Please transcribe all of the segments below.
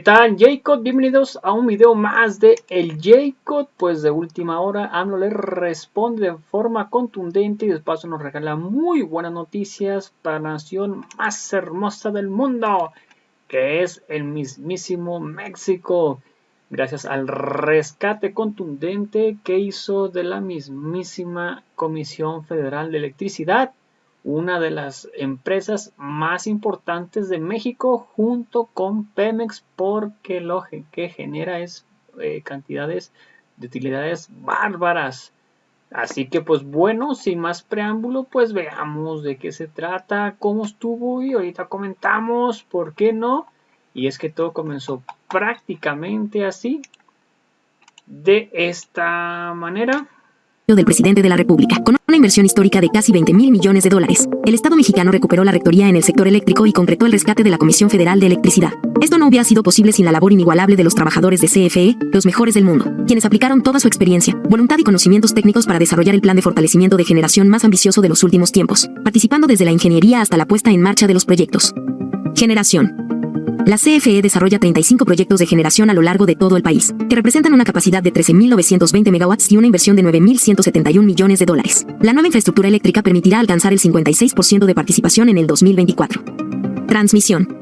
¿Qué tal, Jacob? Bienvenidos a un video más de El Jacob. Pues de última hora AMLO le responde de forma contundente y de paso nos regala muy buenas noticias para la nación más hermosa del mundo, que es el mismísimo México, gracias al rescate contundente que hizo de la mismísima Comisión Federal de Electricidad, una de las empresas más importantes de México junto con Pemex, porque lo que genera es cantidades de utilidades bárbaras. Así que pues bueno, sin más preámbulo, pues veamos de qué se trata, cómo estuvo y ahorita comentamos, ¿por qué no? Y es que todo comenzó prácticamente así, de esta manera. Del presidente de la República. Con una inversión histórica de casi 20,000 millones de dólares, el Estado mexicano recuperó la rectoría en el sector eléctrico y concretó el rescate de la Comisión Federal de Electricidad. Esto no hubiera sido posible sin la labor inigualable de los trabajadores de CFE, los mejores del mundo, quienes aplicaron toda su experiencia, voluntad y conocimientos técnicos para desarrollar el plan de fortalecimiento de generación más ambicioso de los últimos tiempos, participando desde la ingeniería hasta la puesta en marcha de los proyectos. Generación. La CFE desarrolla 35 proyectos de generación a lo largo de todo el país, que representan una capacidad de 13,920 megawatts y una inversión de 9,171 millones de dólares. La nueva infraestructura eléctrica permitirá alcanzar el 56% de participación en el 2024. Transmisión.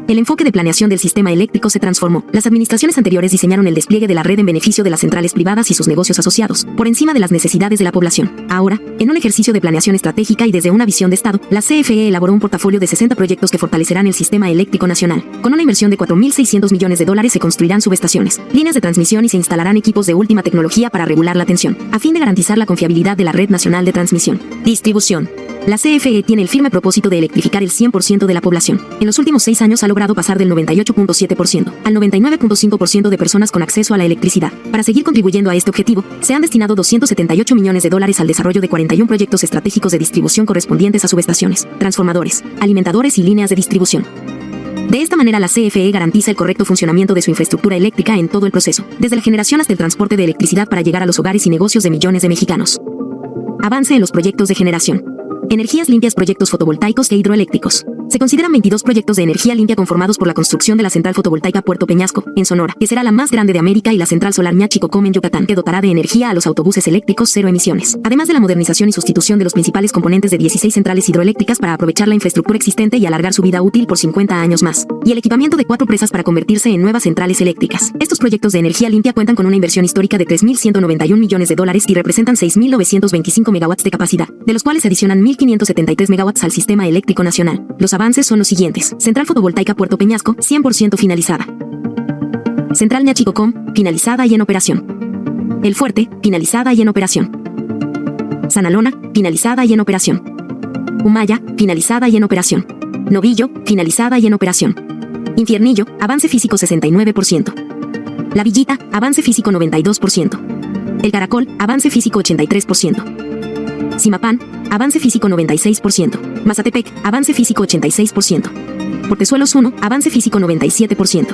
El enfoque de planeación del sistema eléctrico se transformó. Las administraciones anteriores diseñaron el despliegue de la red en beneficio de las centrales privadas y sus negocios asociados, por encima de las necesidades de la población. Ahora, en un ejercicio de planeación estratégica y desde una visión de Estado, la CFE elaboró un portafolio de 60 proyectos que fortalecerán el sistema eléctrico nacional. Con una inversión de 4,600 millones de dólares se construirán subestaciones, líneas de transmisión y se instalarán equipos de última tecnología para regular la tensión, a fin de garantizar la confiabilidad de la red nacional de transmisión. Distribución. La CFE tiene el firme propósito de electrificar el 100% de la población. En los últimos 6 años ha logrado pasar del 98,7% al 99,5% de personas con acceso a la electricidad. Para seguir contribuyendo a este objetivo, se han destinado 278 millones de dólares al desarrollo de 41 proyectos estratégicos de distribución correspondientes a subestaciones, transformadores, alimentadores y líneas de distribución. De esta manera la CFE garantiza el correcto funcionamiento de su infraestructura eléctrica en todo el proceso, desde la generación hasta el transporte de electricidad para llegar a los hogares y negocios de millones de mexicanos. Avance en los proyectos de generación. Energías limpias, proyectos fotovoltaicos e hidroeléctricos. Se consideran 22 proyectos de energía limpia conformados por la construcción de la central fotovoltaica Puerto Peñasco, en Sonora, que será la más grande de América, y la central solar Ñachicocom en Yucatán, que dotará de energía a los autobuses eléctricos cero emisiones. Además de la modernización y sustitución de los principales componentes de 16 centrales hidroeléctricas para aprovechar la infraestructura existente y alargar su vida útil por 50 años más. Y el equipamiento de 4 presas para convertirse en nuevas centrales eléctricas. Estos proyectos de energía limpia cuentan con una inversión histórica de 3,191 millones de dólares y representan 6,925 megawatts de capacidad, de los cuales se adicionan 1,573 megawatts al sistema eléctrico nacional. Los avances son los siguientes. Central fotovoltaica Puerto Peñasco, 100% finalizada. Central Ñachicocom, finalizada y en operación. El Fuerte, finalizada y en operación. Sanalona, finalizada y en operación. Humaya, finalizada y en operación. Novillo, finalizada y en operación. Infiernillo, avance físico 69%. La Villita, avance físico 92%. El Caracol, avance físico 83%. Simapán, avance físico 96%. Mazatepec, avance físico 86%. Portezuelos 1, avance físico 97%.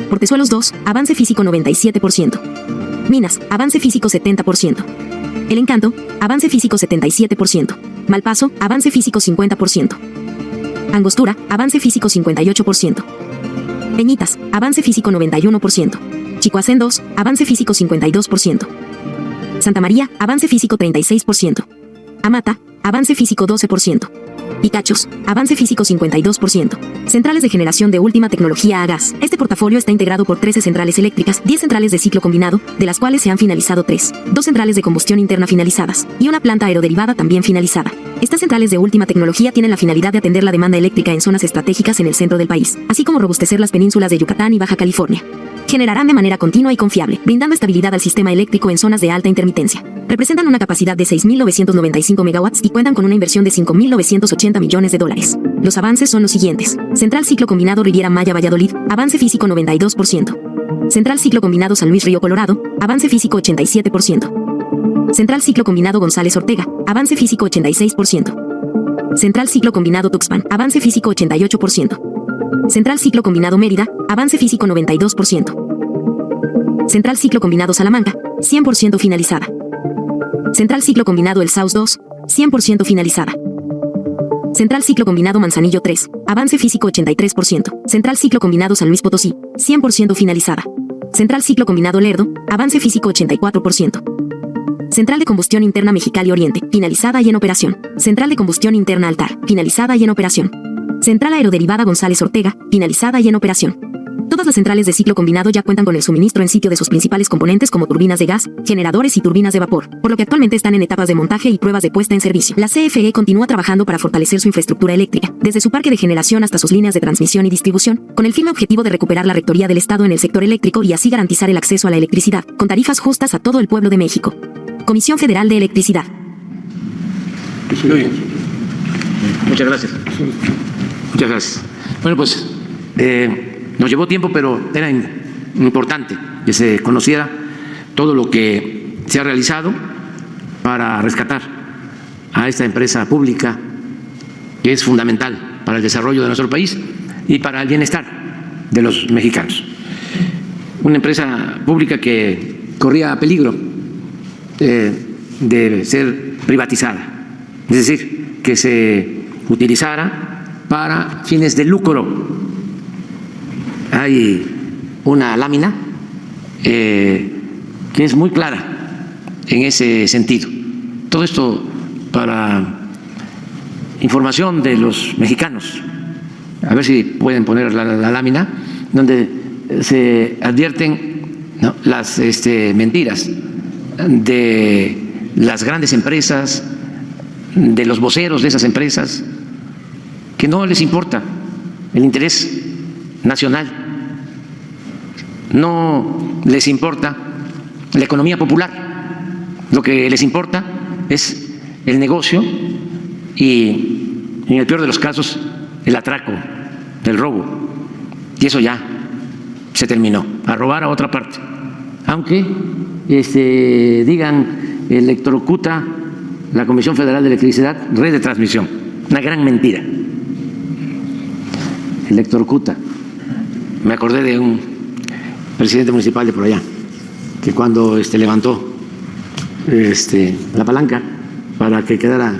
Portezuelos 2, avance físico 97%. Minas, avance físico 70%. El Encanto, avance físico 77%. Malpaso, avance físico 50%. Angostura, avance físico 58%. Peñitas, avance físico 91%. Chicoacén 2, avance físico 52%. Santa María, avance físico 36%. Amata, avance físico 12%. Picachos, avance físico 52%. Centrales de generación de última tecnología a gas. Este portafolio está integrado por 13 centrales eléctricas, 10 centrales de ciclo combinado, de las cuales se han finalizado 3, 2 centrales de combustión interna finalizadas, y una planta aeroderivada también finalizada. Estas centrales de última tecnología tienen la finalidad de atender la demanda eléctrica en zonas estratégicas en el centro del país, así como robustecer las penínsulas de Yucatán y Baja California. Generarán de manera continua y confiable, brindando estabilidad al sistema eléctrico en zonas de alta intermitencia. Representan una capacidad de 6,995 megawatts y cuentan con una inversión de 5,980 millones de dólares. Los avances son los siguientes. Central ciclo combinado Riviera Maya Valladolid, avance físico 92%. Central ciclo combinado San Luis Río Colorado, avance físico 87%. Central ciclo combinado González Ortega, avance físico 86%. Central ciclo combinado Tuxpan, avance físico 88%. Central ciclo combinado Mérida, avance físico 92%. Central ciclo combinado Salamanca, 100% finalizada. Central ciclo combinado El Saus 2, 100% finalizada. Central Ciclo Combinado Manzanillo 3, avance físico 83%. Central Ciclo Combinado San Luis Potosí, 100% finalizada. Central Ciclo Combinado Lerdo, avance físico 84%. Central de Combustión Interna Mexicali Oriente, finalizada y en operación. Central de Combustión Interna Altar, finalizada y en operación. Central Aeroderivada González Ortega, finalizada y en operación. Todas las centrales de ciclo combinado ya cuentan con el suministro en sitio de sus principales componentes como turbinas de gas, generadores y turbinas de vapor, por lo que actualmente están en etapas de montaje y pruebas de puesta en servicio. La CFE continúa trabajando para fortalecer su infraestructura eléctrica, desde su parque de generación hasta sus líneas de transmisión y distribución, con el firme objetivo de recuperar la rectoría del Estado en el sector eléctrico y así garantizar el acceso a la electricidad, con tarifas justas a todo el pueblo de México. Comisión Federal de Electricidad. Muy bien. Muchas gracias. Muchas gracias. Bueno, pues nos llevó tiempo, pero era importante que se conociera todo lo que se ha realizado para rescatar a esta empresa pública que es fundamental para el desarrollo de nuestro país y para el bienestar de los mexicanos. Una empresa pública que corría peligro de ser privatizada, es decir, que se utilizara para fines de lucro. Hay una lámina que es muy clara en ese sentido. Todo esto para información de los mexicanos. A ver si pueden poner la lámina donde se advierten, ¿no?, las mentiras de las grandes empresas, de los voceros de esas empresas, que no les importa el interés nacional, no les importa la economía popular, lo que les importa es el negocio y, en el peor de los casos, el atraco, el robo. Y eso ya se terminó, a robar a otra parte. Aunque digan electrocuta la Comisión Federal de Electricidad, red de transmisión, una gran mentira. Electrocuta. Me acordé de un presidente municipal de por allá, que cuando levantó la palanca para que quedara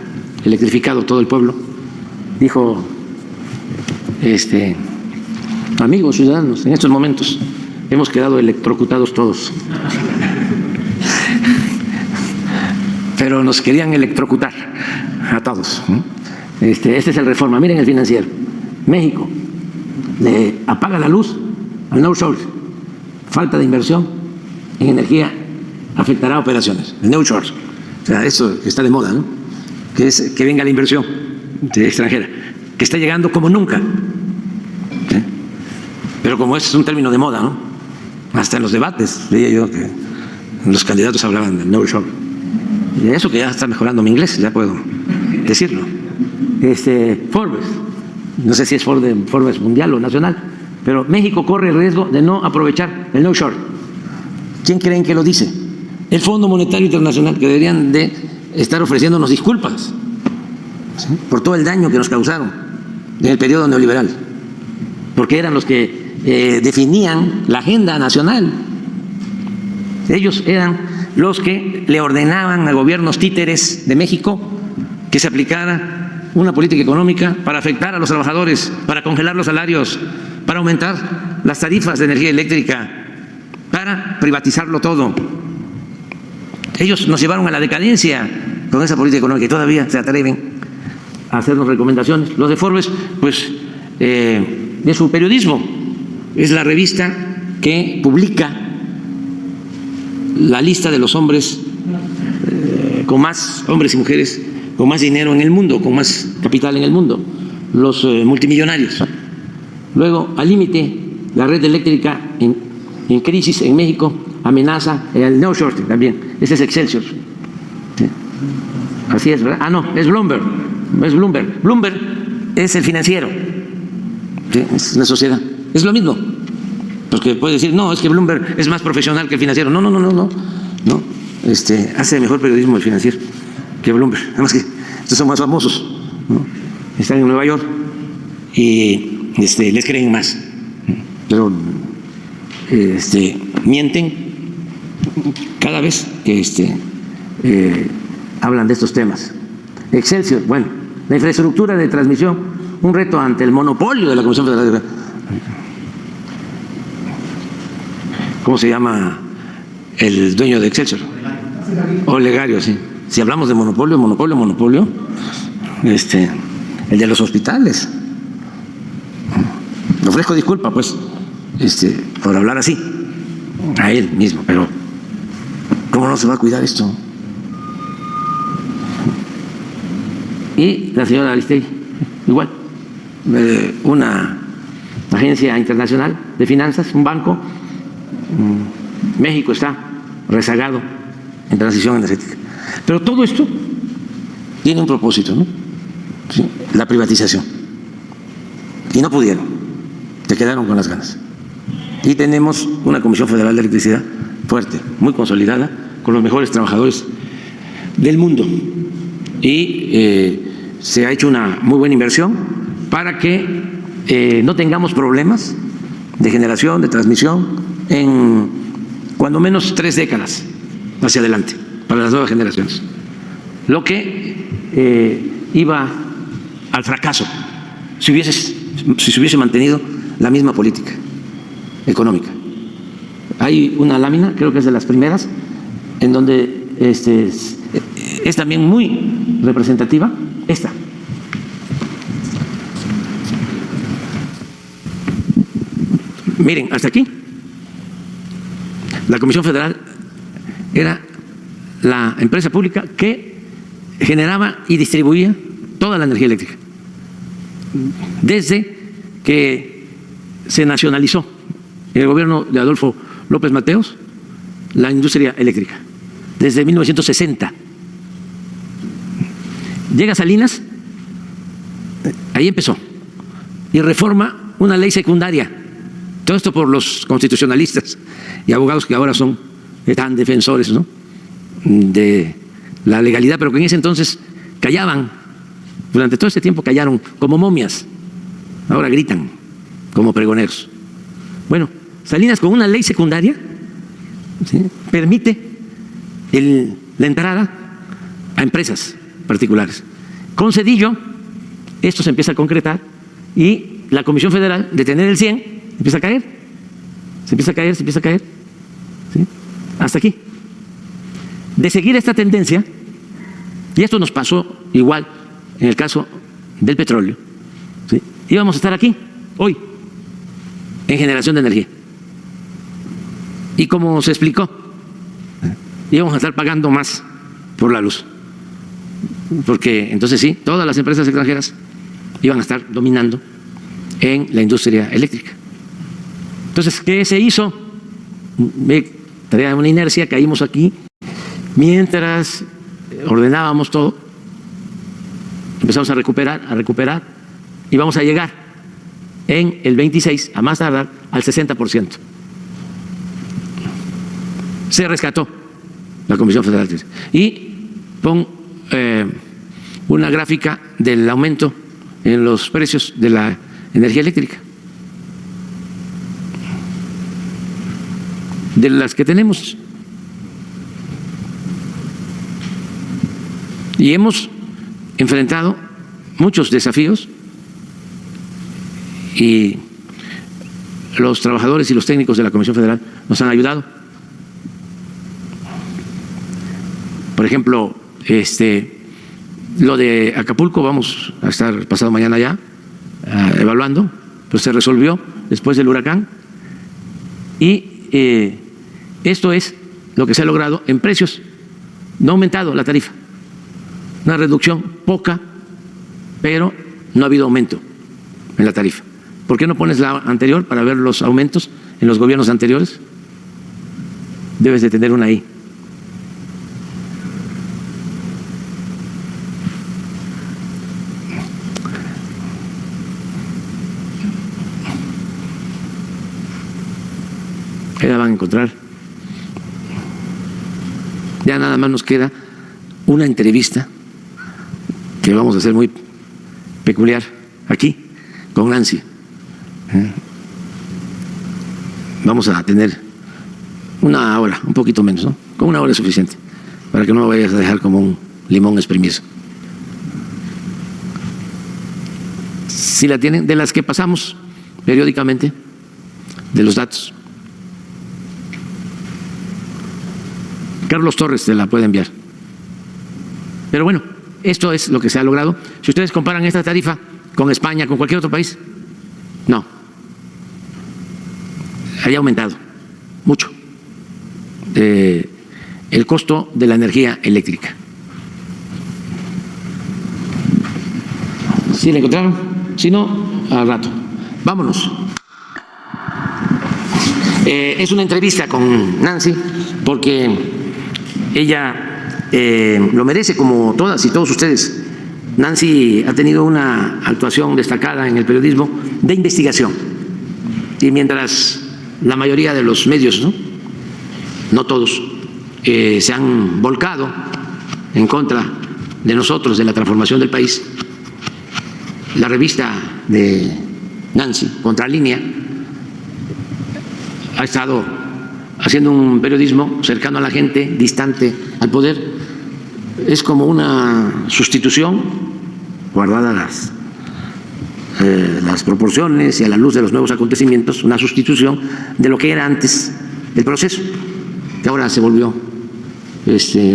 electrificado todo el pueblo, dijo, amigos ciudadanos, en estos momentos hemos quedado electrocutados todos. Pero nos querían electrocutar a todos. Este es el Reforma. Miren el Financiero. México le apaga la luz al no short. Falta de inversión en energía afectará a operaciones. El no short. O sea, eso que está de moda, ¿no? Que es que venga la inversión extranjera, que está llegando como nunca. ¿Sí? Pero como es un término de moda, ¿no? Hasta en los debates veía yo que los candidatos hablaban del no short. Y eso que ya está mejorando mi inglés, ya puedo decirlo. Forbes, no sé si es Forbes mundial o nacional, pero México corre el riesgo de no aprovechar el no short. ¿Quién creen que lo dice? El Fondo Monetario Internacional, que deberían de estar ofreciéndonos disculpas, ¿sí?, por todo el daño que nos causaron en el periodo neoliberal, porque eran los que definían la agenda nacional. Ellos eran los que le ordenaban a gobiernos títeres de México que se aplicara una política económica para afectar a los trabajadores, para congelar los salarios, para aumentar las tarifas de energía eléctrica, para privatizarlo todo. Ellos nos llevaron a la decadencia con esa política económica y todavía se atreven a hacernos recomendaciones. Los de Forbes, pues, de su periodismo, es la revista que publica la lista de los hombres con más, hombres y mujeres con más dinero en el mundo, con más capital en el mundo, los multimillonarios. Luego, al límite, la red eléctrica en crisis en México amenaza el no shorting también. Ese es Excelsior. ¿Sí? Así es, ¿verdad? Ah, no, es Bloomberg. Es Bloomberg. Bloomberg es el Financiero. ¿Sí? Es una sociedad. Es lo mismo. Porque puede decir, no, es que Bloomberg es más profesional que el Financiero. No. Hace mejor periodismo el Financiero que Bloomberg. Nada más que estos son más famosos, ¿no? Están en Nueva York y les creen más. Pero mienten cada vez que hablan de estos temas. Excelsior, bueno, la infraestructura de transmisión, un reto ante el monopolio de la Comisión Federal de... ¿Cómo se llama el dueño de Excelsior? Olegario, sí. Si hablamos de monopolio, el de los hospitales. Le ofrezco disculpa, pues, por hablar así, a él mismo, pero ¿cómo no se va a cuidar esto? Y la señora Aristegui, igual, una agencia internacional de finanzas, un banco. México está rezagado en transición energética. Pero todo esto tiene un propósito, ¿no? ¿Sí? La privatización. Y no pudieron, se quedaron con las ganas. Y tenemos una Comisión Federal de Electricidad fuerte, muy consolidada, con los mejores trabajadores del mundo. Y se ha hecho una muy buena inversión para que no tengamos problemas de generación, de transmisión, en cuando menos 3 décadas hacia adelante, para las nuevas generaciones. Lo que iba al fracaso si se hubiese mantenido la misma política económica. Hay una lámina, creo que es de las primeras, en donde es también muy representativa, esta. Miren, hasta aquí, la Comisión Federal era la empresa pública que generaba y distribuía toda la energía eléctrica. Desde que se nacionalizó en el gobierno de Adolfo López Mateos la industria eléctrica, desde 1960. Llega Salinas, ahí empezó, y reforma una ley secundaria. Todo esto por los constitucionalistas y abogados que ahora son tan defensores, ¿no?, de la legalidad, pero que en ese entonces callaban. Durante todo este tiempo callaron como momias. Ahora gritan como pregoneros. Bueno, Salinas, con una ley secundaria, ¿sí?, permite la entrada a empresas particulares. Con Zedillo, esto se empieza a concretar y la Comisión Federal, de tener el 100, empieza a caer. Se empieza a caer. ¿Sí? Hasta aquí. De seguir esta tendencia, y esto nos pasó igual en el caso del petróleo, ¿sí?, íbamos a estar aquí hoy en generación de energía. Y como se explicó, íbamos a estar pagando más por la luz, porque entonces sí, todas las empresas extranjeras iban a estar dominando en la industria eléctrica. Entonces, ¿qué se hizo? Traía una inercia, caímos aquí, mientras ordenábamos todo, empezamos a recuperar, y vamos a llegar en el 26, a más tardar, al 60%. Se rescató la Comisión Federal. Y pon una gráfica del aumento en los precios de la energía eléctrica, de las que tenemos. Y hemos enfrentado muchos desafíos y los trabajadores y los técnicos de la Comisión Federal nos han ayudado. Por ejemplo, lo de Acapulco, vamos a estar pasado mañana ya evaluando, pues se resolvió después del huracán, y esto es lo que se ha logrado en precios. No ha aumentado la tarifa, una reducción poca, pero no ha habido aumento en la tarifa. ¿Por qué no pones la anterior para ver los aumentos en los gobiernos anteriores? Debes de tener una ahí. Ahí la van a encontrar. Ya nada más nos queda una entrevista que vamos a hacer muy peculiar aquí con Nancy. Vamos a tener una hora, un poquito menos, ¿no? Con una hora es suficiente para que no me vayas a dejar como un limón exprimido. si la tienen, de las que pasamos periódicamente, de los datos. Carlos Torres te la puede enviar. Pero bueno, esto es lo que se ha logrado. Si ustedes comparan esta tarifa con España, con cualquier otro país, no. Haya aumentado mucho el costo de la energía eléctrica. ¿Sí la encontraron? Si no, al rato. Vámonos. Es una entrevista con Nancy porque ella lo merece, como todas y todos ustedes. Nancy ha tenido una actuación destacada en el periodismo de investigación. Y mientras la mayoría de los medios, no todos, se han volcado en contra de nosotros, de la transformación del país, la revista de Nancy, Contralínea, ha estado haciendo un periodismo cercano a la gente, distante al poder. Es como una sustitución, guardadas las proporciones y a la luz de los nuevos acontecimientos, una sustitución de lo que era antes el proceso, que ahora se volvió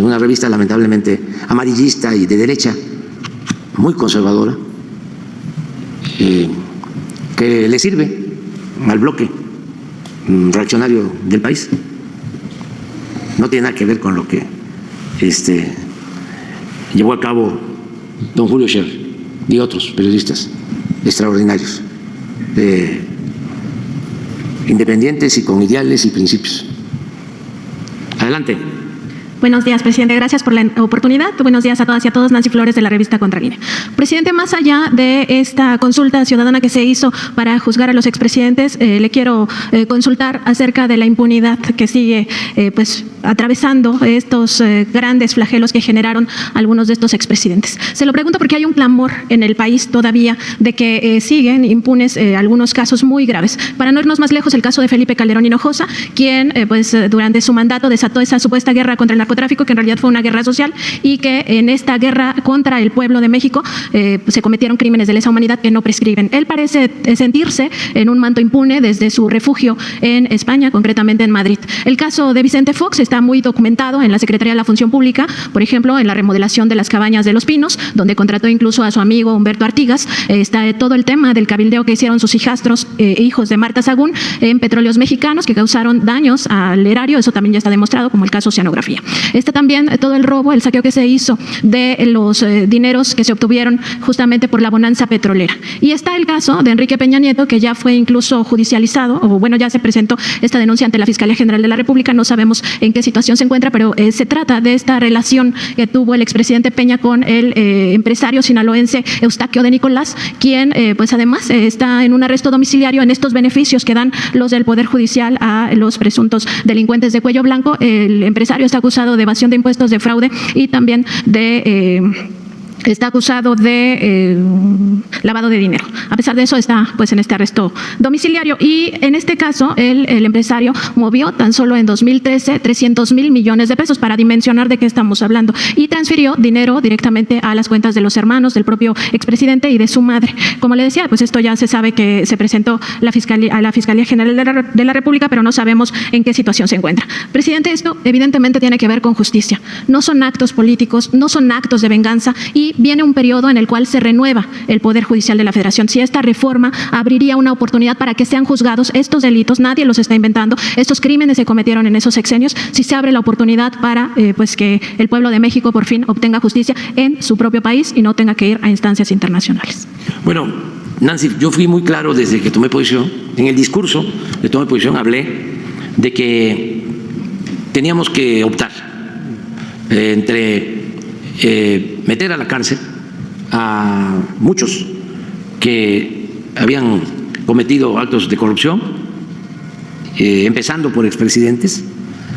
una revista lamentablemente amarillista y de derecha, muy conservadora, que le sirve al bloque reaccionario del país. No tiene nada que ver con lo que llevó a cabo don Julio Scherer y otros periodistas extraordinarios, independientes y con ideales y principios. Adelante. Buenos días, presidente. Gracias por la oportunidad. Buenos días a todas y a todos. Nancy Flores, de la revista Contralínea. Presidente, más allá de esta consulta ciudadana que se hizo para juzgar a los expresidentes, le quiero consultar acerca de la impunidad que sigue atravesando estos grandes flagelos que generaron algunos de estos expresidentes. Se lo pregunto porque hay un clamor en el país todavía de que siguen impunes algunos casos muy graves. Para no irnos más lejos, el caso de Felipe Calderón Hinojosa, quien durante su mandato desató esa supuesta guerra contra el narcotráfico, que en realidad fue una guerra social, y que en esta guerra contra el pueblo de México se cometieron crímenes de lesa humanidad que no prescriben. Él parece sentirse en un manto impune desde su refugio en España, concretamente en Madrid. El caso de Vicente Fox está muy documentado en la Secretaría de la Función Pública, por ejemplo, en la remodelación de las cabañas de Los Pinos, donde contrató incluso a su amigo Humberto Artigas. Está todo el tema del cabildeo que hicieron sus hijastros, hijos de Marta Sagún, en Petróleos Mexicanos, que causaron daños al erario. Eso también ya está demostrado, como el caso Oceanografía. Está también todo el robo, el saqueo que se hizo de los dineros que se obtuvieron justamente por la bonanza petrolera. Y está el caso de Enrique Peña Nieto, que ya fue incluso judicializado, o bueno, ya se presentó esta denuncia ante la Fiscalía General de la República. No sabemos en qué situación se encuentra, pero se trata de esta relación que tuvo el expresidente Peña con el empresario sinaloense Eustaquio de Nicolás, quien además está en un arresto domiciliario en estos beneficios que dan los del Poder Judicial a los presuntos delincuentes de cuello blanco. El empresario está acusado de evasión de impuestos, de fraude y también está acusado de lavado de dinero. A pesar de eso, está en este arresto domiciliario. Y en este caso, el empresario movió tan solo en 2013 300,000 millones de pesos, para dimensionar de qué estamos hablando, y transfirió dinero directamente a las cuentas de los hermanos, del propio expresidente y de su madre. Como le decía, esto ya se sabe que se presentó a la Fiscalía General de la República, pero no sabemos en qué situación se encuentra. Presidente, esto evidentemente tiene que ver con justicia. No son actos políticos, no son actos de venganza, y viene un periodo en el cual se renueva el Poder Judicial de la Federación. Si esta reforma abriría una oportunidad para que sean juzgados estos delitos, nadie los está inventando, estos crímenes se cometieron en esos sexenios, si se abre la oportunidad para que el pueblo de México por fin obtenga justicia en su propio país y no tenga que ir a instancias internacionales. Bueno, Nancy, yo fui muy claro desde que tomé posición. En el discurso de toma de posición hablé de que teníamos que optar entre meter a la cárcel a muchos que habían cometido actos de corrupción, empezando por expresidentes,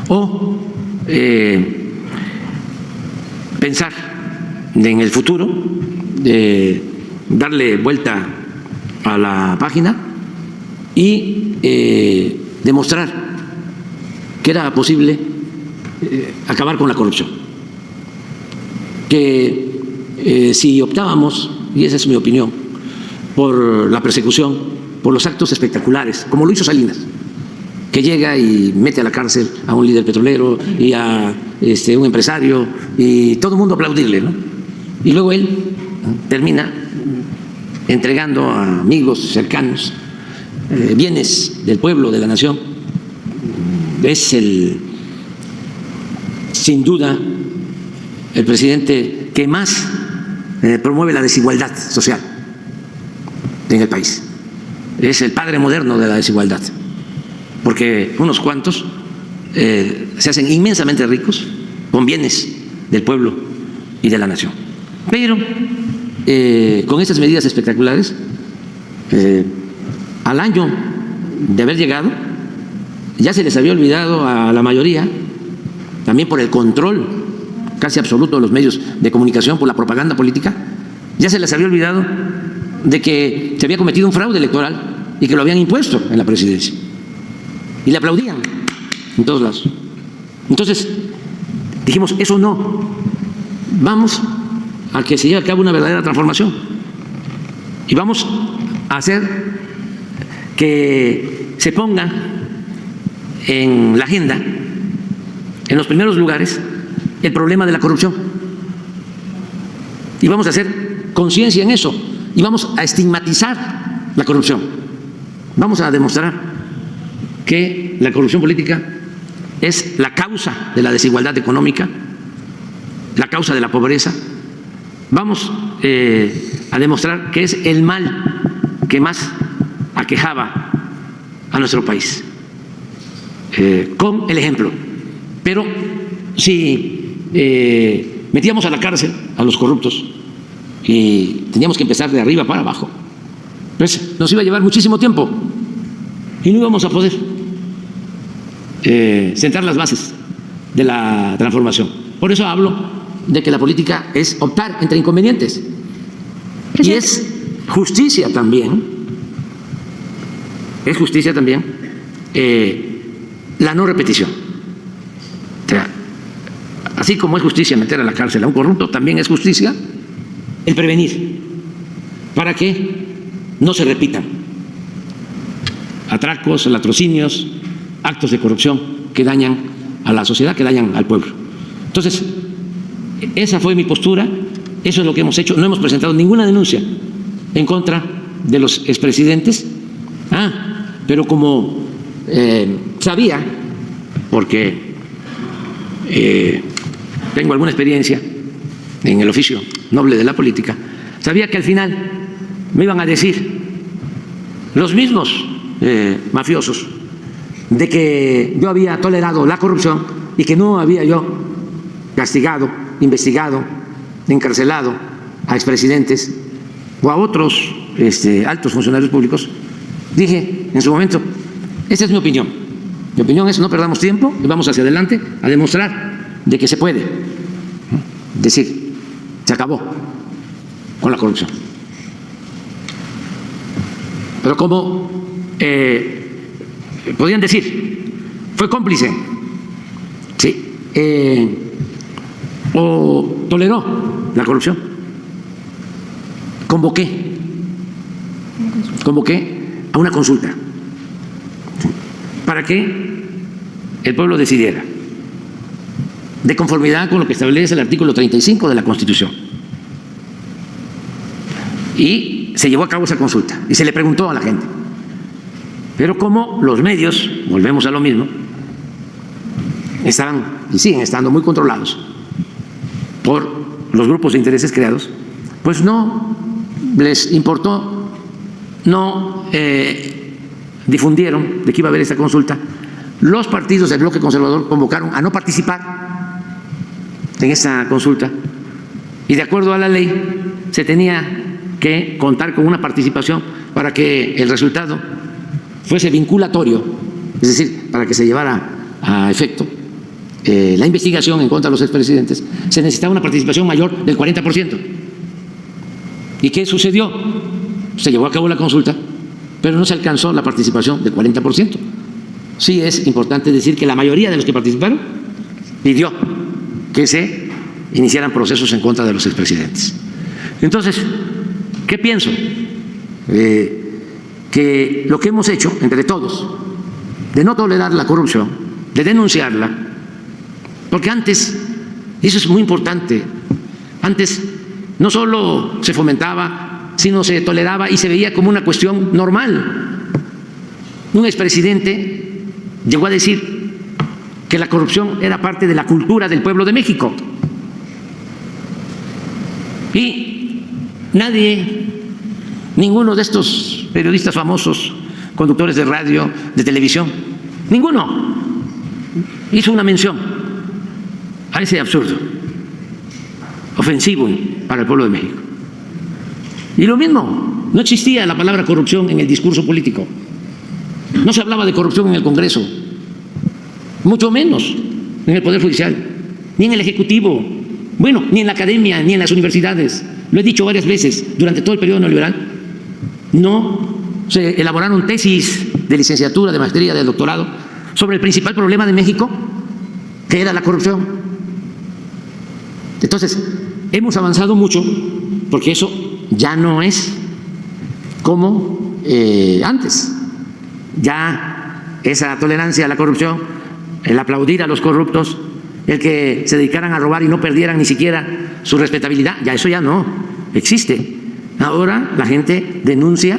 o pensar en el futuro, darle vuelta a la página y demostrar que era posible acabar con la corrupción. Que si optábamos, y esa es mi opinión, por la persecución, por los actos espectaculares, como lo hizo Salinas, que llega y mete a la cárcel a un líder petrolero y a un empresario y todo el mundo aplaudirle, ¿no? Y luego él termina entregando a amigos cercanos bienes del pueblo, de la nación. Es sin duda el presidente que más promueve la desigualdad social en el país. Es el padre moderno de la desigualdad, porque unos cuantos se hacen inmensamente ricos con bienes del pueblo y de la nación. Pero con estas medidas espectaculares, al año de haber llegado, ya se les había olvidado a la mayoría, también por el control casi absoluto de los medios de comunicación, por la propaganda política, ya se les había olvidado de que se había cometido un fraude electoral y que lo habían impuesto en la presidencia. Y le aplaudían en todos lados. Entonces dijimos, eso no, vamos a que se lleve a cabo una verdadera transformación y vamos a hacer que se ponga en la agenda, en los primeros lugares, el problema de la corrupción. Y vamos a hacer conciencia en eso y vamos a estigmatizar la corrupción. Vamos a demostrar que la corrupción política es la causa de la desigualdad económica, la causa de la pobreza. Vamos a demostrar que es el mal que más aquejaba a nuestro país, con el ejemplo. Pero si metíamos a la cárcel a los corruptos y teníamos que empezar de arriba para abajo, pues nos iba a llevar muchísimo tiempo y no íbamos a poder sentar las bases de la transformación. Por eso hablo de que la política es optar entre inconvenientes. Y es justicia también, la no repetición. O sea, así como es justicia meter a la cárcel a un corrupto, también es justicia el prevenir para que no se repitan atracos, latrocinios, actos de corrupción que dañan a la sociedad, que dañan al pueblo. Entonces, esa fue mi postura, eso es lo que hemos hecho. No hemos presentado ninguna denuncia en contra de los expresidentes. Pero como sabía, porque tengo alguna experiencia en el oficio noble de la política, sabía que al final me iban a decir los mismos mafiosos de que yo había tolerado la corrupción y que no había yo castigado, investigado, encarcelado a expresidentes o a otros altos funcionarios públicos. Dije en su momento, esa es mi opinión. Mi opinión es no perdamos tiempo y vamos hacia adelante a demostrar de que se puede. Es decir, se acabó con la corrupción. Pero como podrían decir, fue cómplice, sí, o toleró la corrupción, convoqué a una consulta para que el pueblo decidiera de conformidad con lo que establece el artículo 35 de la Constitución. Y se llevó a cabo esa consulta y se le preguntó a la gente. Pero como los medios, volvemos a lo mismo, estaban y siguen estando muy controlados por los grupos de intereses creados, pues no les importó, no difundieron de que iba a haber esta consulta. Los partidos del bloque conservador convocaron a no participar en esta consulta y de acuerdo a la ley se tenía que contar con una participación para que el resultado fuese vinculatorio, es decir, para que se llevara a efecto la investigación en contra de los expresidentes, se necesitaba una participación mayor del 40%. ¿Y qué sucedió? Se llevó a cabo la consulta, pero no se alcanzó la participación del 40%. Sí es importante decir que la mayoría de los que participaron pidió que se iniciaran procesos en contra de los expresidentes. Entonces, ¿qué pienso? que lo que hemos hecho entre todos, de no tolerar la corrupción, de denunciarla, porque antes, eso es muy importante, antes no solo se fomentaba, sino se toleraba y se veía como una cuestión normal. Un expresidente llegó a decir que la corrupción era parte de la cultura del pueblo de México. Y nadie, ninguno de estos periodistas famosos, conductores de radio, de televisión, ninguno hizo una mención a ese absurdo, ofensivo para el pueblo de México. Y lo mismo, no existía la palabra corrupción en el discurso político. No se hablaba de corrupción en el Congreso, mucho menos en el Poder Judicial, ni en el Ejecutivo, bueno, ni en la academia, ni en las universidades. Lo he dicho varias veces durante todo el periodo neoliberal. No se elaboraron tesis de licenciatura, de maestría, de doctorado sobre el principal problema de México, que era la corrupción. Entonces, hemos avanzado mucho porque eso ya no es como antes. Ya esa tolerancia a la corrupción, el aplaudir a los corruptos, el que se dedicaran a robar y no perdieran ni siquiera su respetabilidad, ya eso ya no existe. Ahora la gente denuncia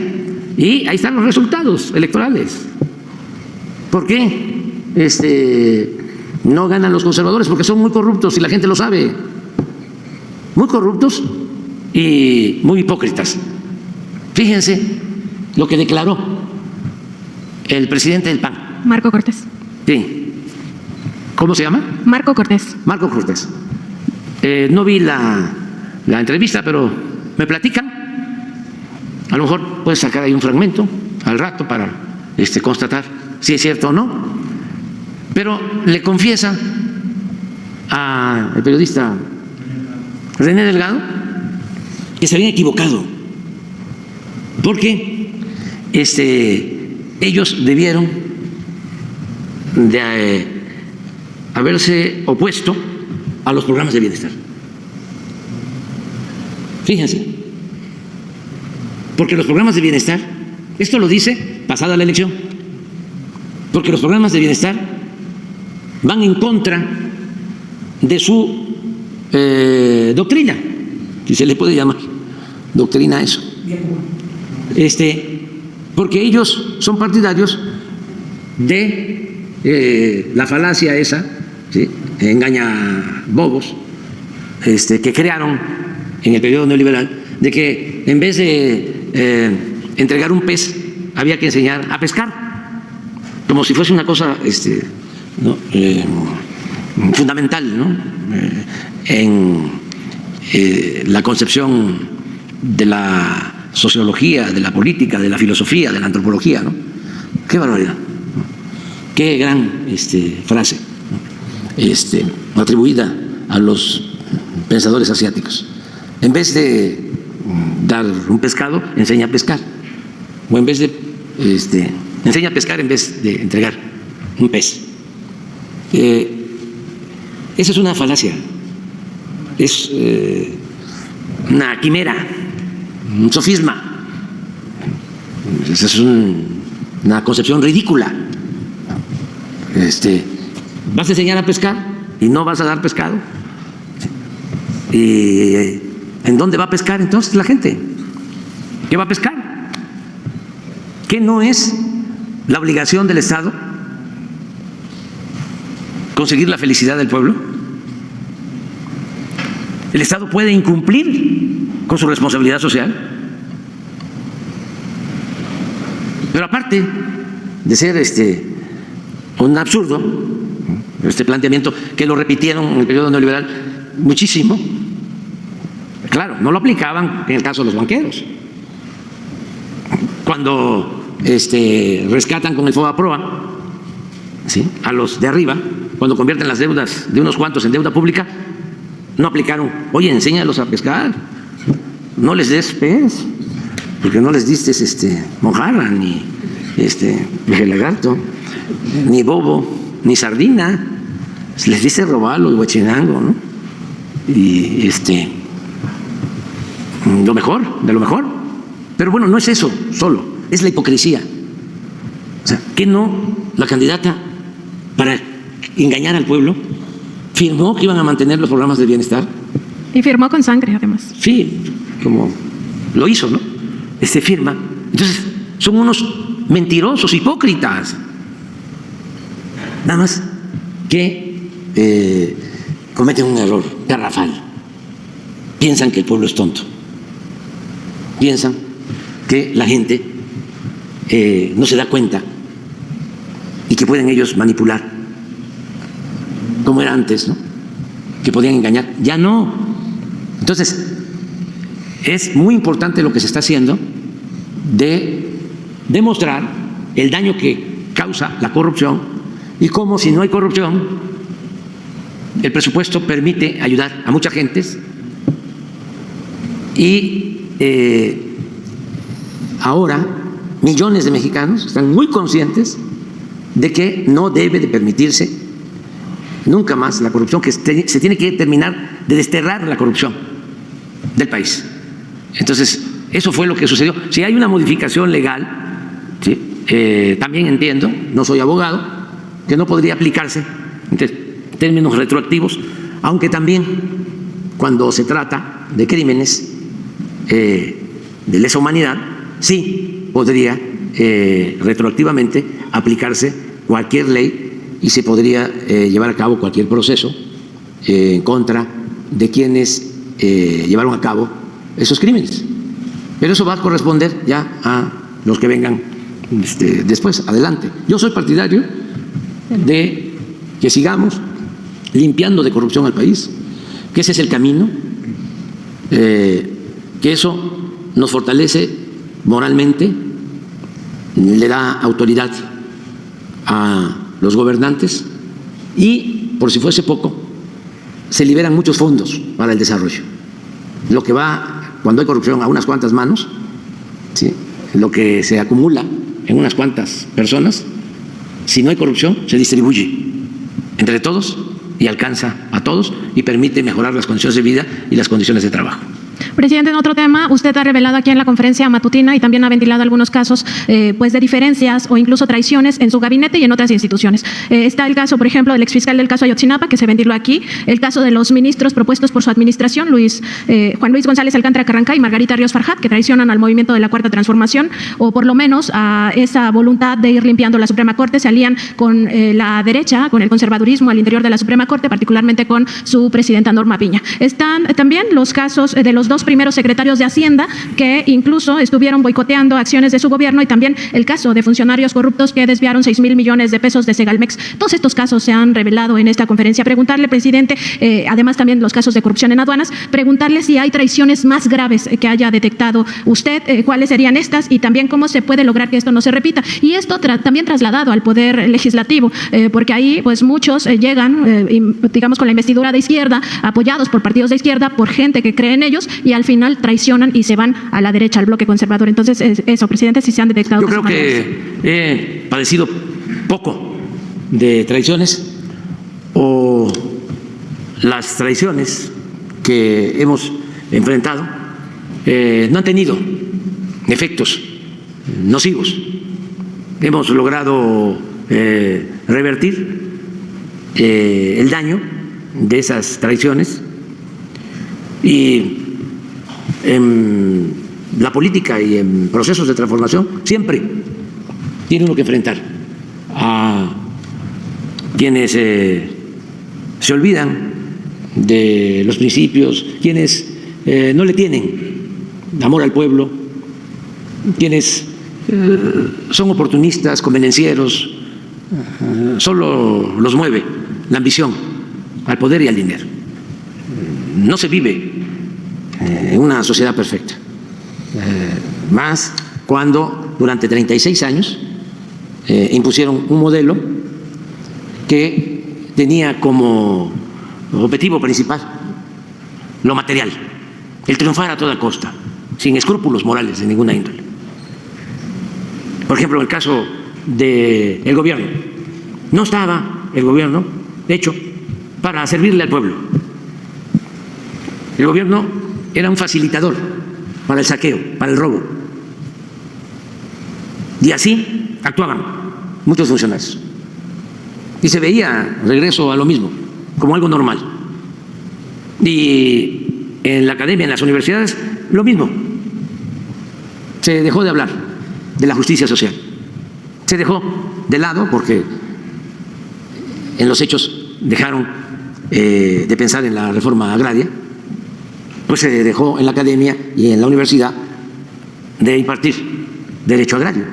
y ahí están los resultados electorales. ¿Por qué no ganan los conservadores? Porque son muy corruptos y la gente lo sabe. Muy corruptos y muy hipócritas. Fíjense lo que declaró el presidente del PAN. Marco Cortés. Sí. ¿Cómo se llama? Marco Cortés. Marco Cortés. No vi la entrevista, pero me platican. A lo mejor puedes sacar ahí un fragmento al rato para constatar si es cierto o no. Pero le confiesa al periodista René Delgado que se habían equivocado, porque ellos debieron de haberse opuesto a los programas de bienestar. Fíjense, porque los programas de bienestar, esto lo dice pasada la elección, porque los programas de bienestar van en contra de su doctrina, si se le puede llamar doctrina a eso. Porque ellos son partidarios de la falacia esa, ¿sí?, engaña bobos, que crearon en el periodo neoliberal, de que en vez de entregar un pez había que enseñar a pescar, como si fuese una cosa fundamental, ¿no?, en la concepción de la sociología, de la política, de la filosofía, de la antropología, ¿no? Qué barbaridad, ¿no? Qué gran frase, ¿no?, atribuida a los pensadores asiáticos. En vez de dar un pescado, enseña a pescar, o en vez de enseña a pescar en vez de entregar un pez. Esa es una falacia, es una quimera, un sofisma. Esa es una concepción ridícula. Vas a enseñar a pescar y no vas a dar pescado. ¿Y en dónde va a pescar entonces la gente? ¿Qué va a pescar? ¿Qué no es la obligación del Estado conseguir la felicidad del pueblo? El Estado puede incumplir con su responsabilidad social. Pero aparte de ser un absurdo, este planteamiento que lo repitieron en el periodo neoliberal muchísimo, claro, no lo aplicaban en el caso de los banqueros. Cuando rescatan con el FOBAPROA, ¿sí?, a los de arriba, cuando convierten las deudas de unos cuantos en deuda pública, no aplicaron, oye, enséñalos a pescar, no les des pez, porque no les diste mojarra, ni lagarto, ni bobo, ni sardina, les diste robalo y huachinango, ¿no? Y lo mejor, de lo mejor. Pero bueno, no es eso solo, es la hipocresía. O sea, ¿qué no la candidata, para engañar al pueblo, firmó que iban a mantener los programas de bienestar? Y firmó con sangre, además. Sí, como lo hizo, ¿no? Firma. Entonces, son unos mentirosos, hipócritas. Nada más que cometen un error garrafal. Piensan que el pueblo es tonto. Piensan que la gente no se da cuenta y que pueden ellos manipular, como era antes, ¿no? Que podían engañar. Ya no. Entonces, es muy importante lo que se está haciendo de demostrar el daño que causa la corrupción y cómo, si no hay corrupción, el presupuesto permite ayudar a muchas gentes y ahora millones de mexicanos están muy conscientes de que no debe de permitirse nunca más la corrupción, que se tiene que terminar de desterrar la corrupción del país. Entonces, eso fue lo que sucedió. Si hay una modificación legal, ¿sí? También entiendo, no soy abogado, que no podría aplicarse en términos retroactivos, aunque también cuando se trata de crímenes de lesa humanidad, sí podría retroactivamente aplicarse cualquier ley y se podría llevar a cabo cualquier proceso en contra de quienes llevaron a cabo esos crímenes. Pero eso va a corresponder ya a los que vengan después, adelante. Yo soy partidario de que sigamos limpiando de corrupción al país, que ese es el camino, que eso nos fortalece moralmente, le da autoridad a los gobernantes y, por si fuese poco, se liberan muchos fondos para el desarrollo. Lo que va, cuando hay corrupción, a unas cuantas manos, ¿sí? Lo que se acumula en unas cuantas personas, si no hay corrupción, se distribuye entre todos y alcanza a todos y permite mejorar las condiciones de vida y las condiciones de trabajo. Presidente, en otro tema, usted ha revelado aquí en la conferencia matutina y también ha ventilado algunos casos pues de diferencias o incluso traiciones en su gabinete y en otras instituciones. Está el caso, por ejemplo, del exfiscal del caso Ayotzinapa, que se ventiló aquí, el caso de los ministros propuestos por su administración, Juan Luis González Alcántara Carranca y Margarita Ríos Farjat, que traicionan al movimiento de la Cuarta Transformación, o por lo menos a esa voluntad de ir limpiando la Suprema Corte, se alían con la derecha, con el conservadurismo al interior de la Suprema Corte, particularmente con su presidenta Norma Piña. Están también los casos de los dos primeros secretarios de Hacienda que incluso estuvieron boicoteando acciones de su gobierno y también el caso de funcionarios corruptos que desviaron 6,000 millones de pesos de Segalmex. Todos estos casos se han revelado en esta conferencia. Preguntarle, presidente, además también los casos de corrupción en aduanas, preguntarle si hay traiciones más graves que haya detectado usted, cuáles serían estas y también cómo se puede lograr que esto no se repita. Y esto también trasladado al Poder Legislativo, porque ahí pues muchos llegan, digamos, con la investidura de izquierda, apoyados por partidos de izquierda, por gente que cree en ellos y al final traicionan y se van a la derecha, al bloque conservador. Entonces, eso, presidente, si se han detectado. Yo creo que he padecido poco de traiciones, o las traiciones que hemos enfrentado no han tenido efectos nocivos. Hemos logrado revertir el daño de esas traiciones y en la política y en procesos de transformación siempre tiene uno que enfrentar a quienes se olvidan de los principios, quienes no le tienen amor al pueblo, quienes son oportunistas, convenencieros, solo los mueve la ambición al poder y al dinero. No se vive en una sociedad perfecta, más cuando durante 36 años impusieron un modelo que tenía como objetivo principal lo material, el triunfar a toda costa, sin escrúpulos morales de ninguna índole. Por ejemplo, en el caso del gobierno, no estaba el gobierno hecho para servirle al pueblo. El gobierno era un facilitador para el saqueo, para el robo, Y así actuaban muchos funcionarios. Y se veía regreso a lo mismo, como algo normal. Y en la academia, en las universidades, lo mismo. Se dejó de hablar de la justicia social. Se dejó de lado porque en los hechos dejaron de pensar en la reforma agraria, pues se dejó en la academia y en la universidad de impartir derecho agrario.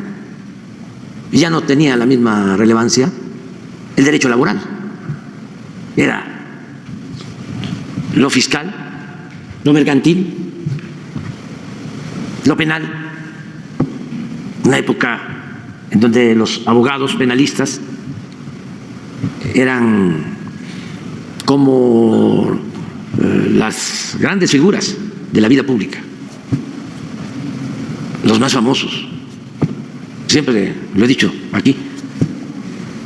Y ya no tenía la misma relevancia el derecho laboral. Era lo fiscal, lo mercantil, lo penal. Una época en donde los abogados penalistas eran como las grandes figuras de la vida pública, los más famosos. Siempre lo he dicho aquí,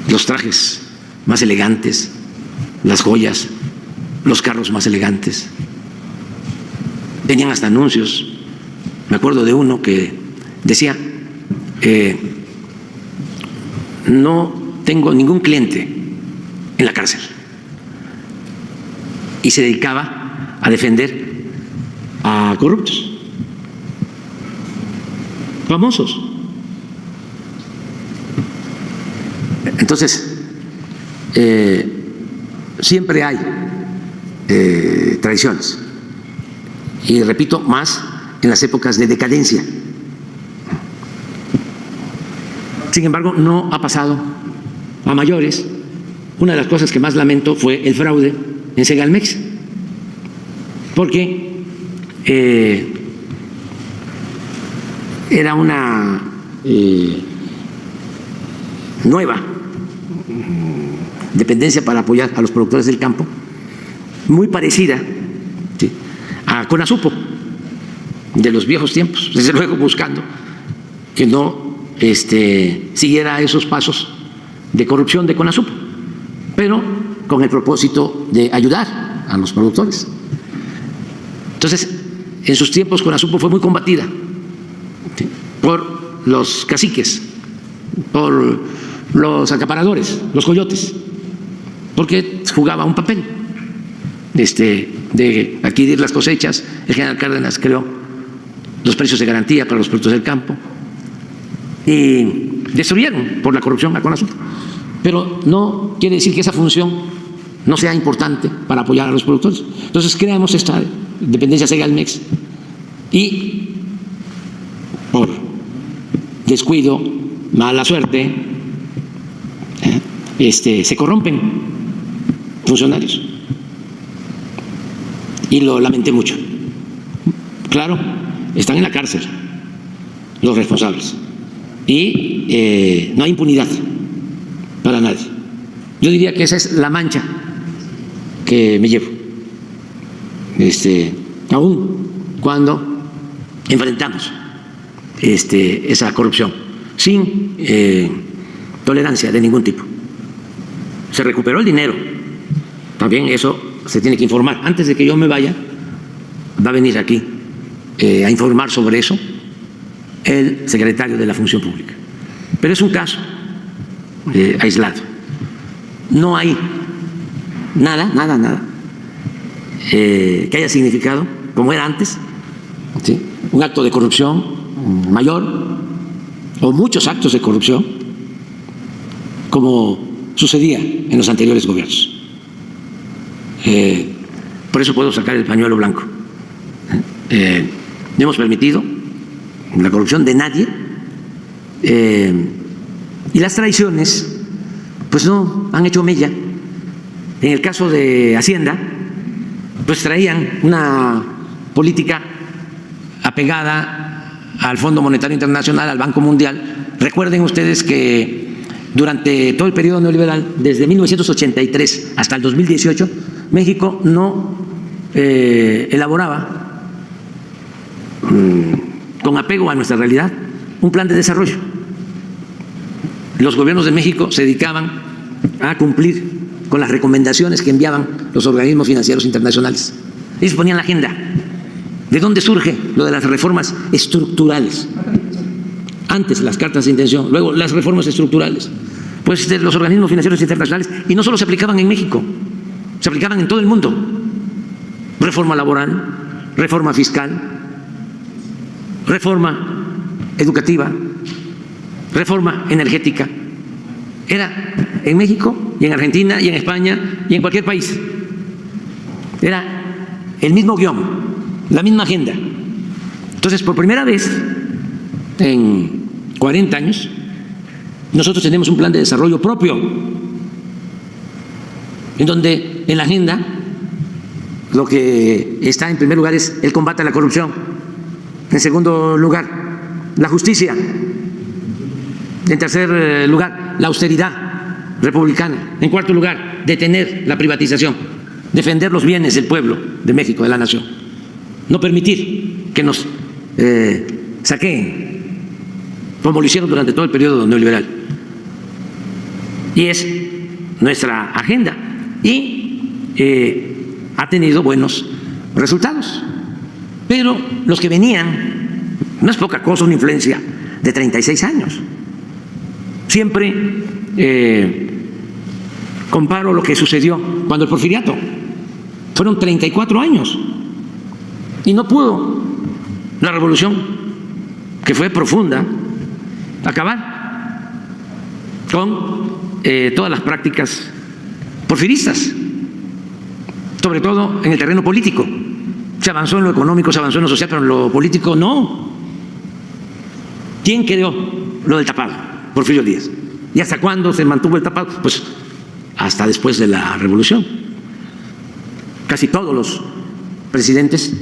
los trajes más elegantes, las joyas, los carros más elegantes. Tenían hasta anuncios. Me acuerdo de uno que decía, no tengo ningún cliente en la cárcel. Y se dedicaba a defender a corruptos, famosos. Entonces, siempre hay traiciones. Y repito, más en las épocas de decadencia. Sin embargo, no ha pasado a mayores. Una de las cosas que más lamento fue el fraude en Segalmex, porque era una nueva dependencia para apoyar a los productores del campo, muy parecida, ¿sí?, a Conasupo de los viejos tiempos, desde luego buscando que no siguiera esos pasos de corrupción de Conasupo, pero con el propósito de ayudar a los productores. Entonces, en sus tiempos Conasupo fue muy combatida, ¿sí?, por los caciques, por los acaparadores, los coyotes, porque jugaba un papel de adquirir las cosechas. El general Cárdenas creó los precios de garantía para los productos del campo y destruyeron por la corrupción a Conasupo. Pero no quiere decir que esa función no sea importante para apoyar a los productores. Entonces creamos esta dependencia Segalmex y por descuido, mala suerte, se corrompen funcionarios. Y lo lamenté mucho. Claro, están en la cárcel los responsables y no hay impunidad para nadie. Yo diría que esa es la mancha que me llevo, aún cuando enfrentamos esa corrupción sin tolerancia de ningún tipo. Se recuperó el dinero, también eso se tiene que informar. Antes de que yo me vaya, va a venir aquí a informar sobre eso el secretario de la Función Pública. Pero es un caso aislado. No hay nada que haya significado, como era antes, ¿sí?, un acto de corrupción mayor o muchos actos de corrupción, como sucedía en los anteriores gobiernos. Por eso puedo sacar el pañuelo blanco. No hemos permitido la corrupción de nadie, y las traiciones pues no han hecho mella. En el caso de Hacienda, pues traían una política apegada al Fondo Monetario Internacional, al Banco Mundial. Recuerden ustedes que durante todo el periodo neoliberal, desde 1983 hasta el 2018, México no elaboraba con apego a nuestra realidad un plan de desarrollo. Los gobiernos de México se dedicaban a cumplir con las recomendaciones que enviaban los organismos financieros internacionales. Ellos ponían la agenda. ¿De dónde surge lo de las reformas estructurales? Antes las cartas de intención, luego las reformas estructurales, pues de los organismos financieros internacionales, y no solo se aplicaban en México, se aplicaban en todo el mundo. Reforma laboral, reforma fiscal, reforma educativa, reforma energética. Era en México y en Argentina y en España y en cualquier país. Era el mismo guión, la misma agenda. Entonces, por primera vez en 40 años, nosotros tenemos un plan de desarrollo propio, en donde en la agenda lo que está en primer lugar es el combate a la corrupción, en segundo lugar la justicia, en tercer lugar la austeridad republicana, en cuarto lugar detener la privatización, defender los bienes del pueblo de México, de la nación, no permitir que nos saqueen como lo hicieron durante todo el periodo neoliberal. Y es nuestra agenda y ha tenido buenos resultados. Pero los que venían, no es poca cosa, una influencia de 36 años. Siempre comparo lo que sucedió cuando el Porfiriato. Fueron 34 años y no pudo la revolución, que fue profunda, acabar con todas las prácticas porfiristas, sobre todo en el terreno político. Se avanzó en lo económico, se avanzó en lo social, pero en lo político no. ¿Quién creó lo del tapado? Porfirio Díaz. ¿Y hasta cuándo se mantuvo el tapado? Pues hasta después de la revolución. Casi todos los presidentes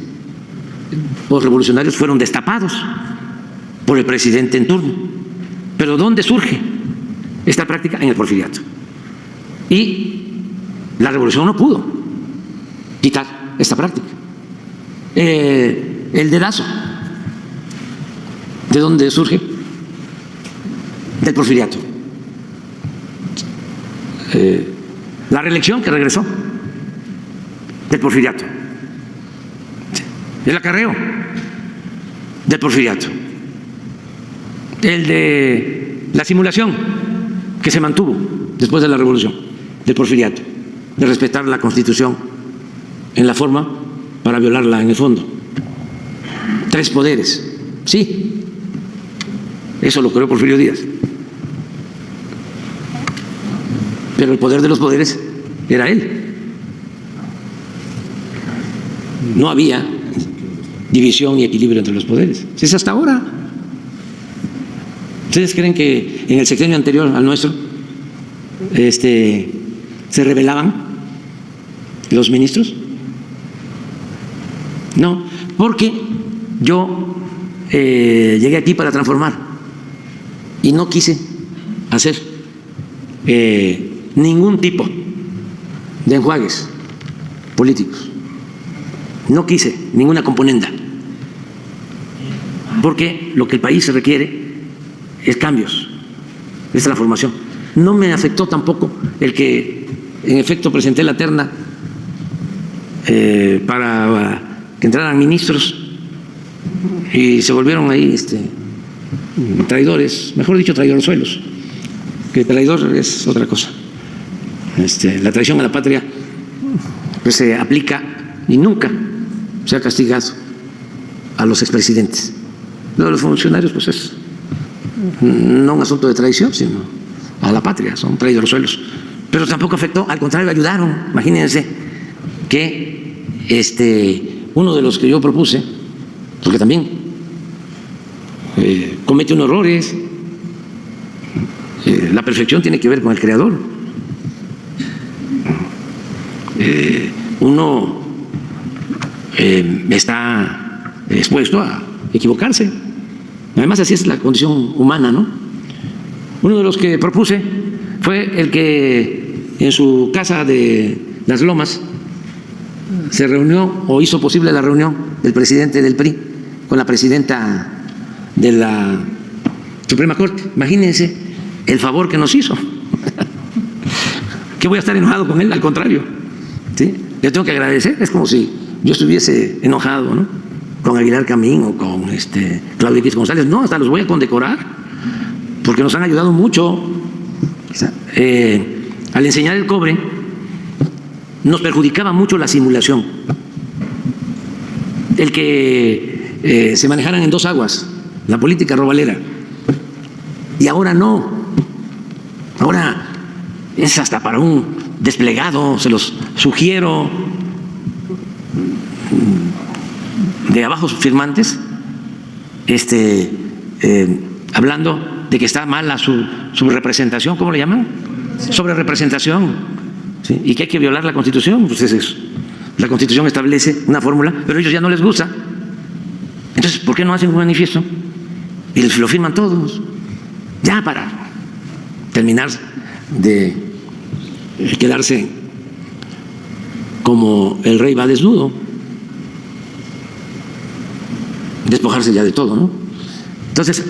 postrevolucionarios fueron destapados por el presidente en turno. Pero ¿dónde surge esta práctica? En el porfiriato. Y la revolución no pudo quitar esta práctica. El dedazo, ¿de dónde surge? Del porfiriato. La reelección que regresó, del porfiriato. El acarreo, del porfiriato. El de la simulación que se mantuvo después de la revolución, del porfiriato, de respetar la Constitución en la forma para violarla en el fondo. 3 poderes, sí, eso lo creó Porfirio Díaz. Pero el poder de los poderes era él. No había división y equilibrio entre los poderes. Es hasta ahora. ¿Ustedes creen que en el sexenio anterior al nuestro se rebelaban los ministros? No, porque yo llegué aquí para transformar y no quise hacer ningún tipo de enjuagues políticos. No quise ninguna componenda, porque lo que el país requiere es cambios, es transformación. No me afectó tampoco el que en efecto presenté la terna para que entraran ministros y se volvieron ahí traidores, mejor dicho traidorzuelos, que traidor es otra cosa. La traición a la patria pues se aplica y nunca se ha castigado a los expresidentes. Lo de los funcionarios pues es no un asunto de traición, sino a la patria, son traidorzuelos. Pero tampoco afectó, al contrario, ayudaron. Imagínense que uno de los que yo propuse, porque también comete unos errores, la perfección tiene que ver con el creador. Uno está expuesto a equivocarse. Además, así es la condición humana, ¿no? Uno de los que propuse fue el que en su casa de Las Lomas se reunió o hizo posible la reunión del presidente del PRI con la presidenta de la Suprema Corte. Imagínense el favor que nos hizo. ¿Qué voy a estar enojado con él? Al contrario, ¿sí? Le tengo que agradecer. Es como si yo estuviese enojado, ¿no?, con Aguilar Camín o con Claudio X González. No, hasta los voy a condecorar. porque nos han ayudado mucho. Al enseñar el cobre, nos perjudicaba mucho la simulación. El que se manejaran en dos aguas, la política robalera. Y ahora no. Ahora es hasta para un desplegado, se los sugiero, de abajo firmantes, hablando de que está mala su representación, ¿cómo le llaman? Sobre representación, ¿sí? Y que hay que violar la Constitución. Pues es eso. La Constitución establece una fórmula, pero a ellos ya no les gusta. Entonces, ¿por qué no hacen un manifiesto? Y lo firman todos. Ya para terminar de quedarse como el rey va desnudo, despojarse ya de todo, ¿no? Entonces,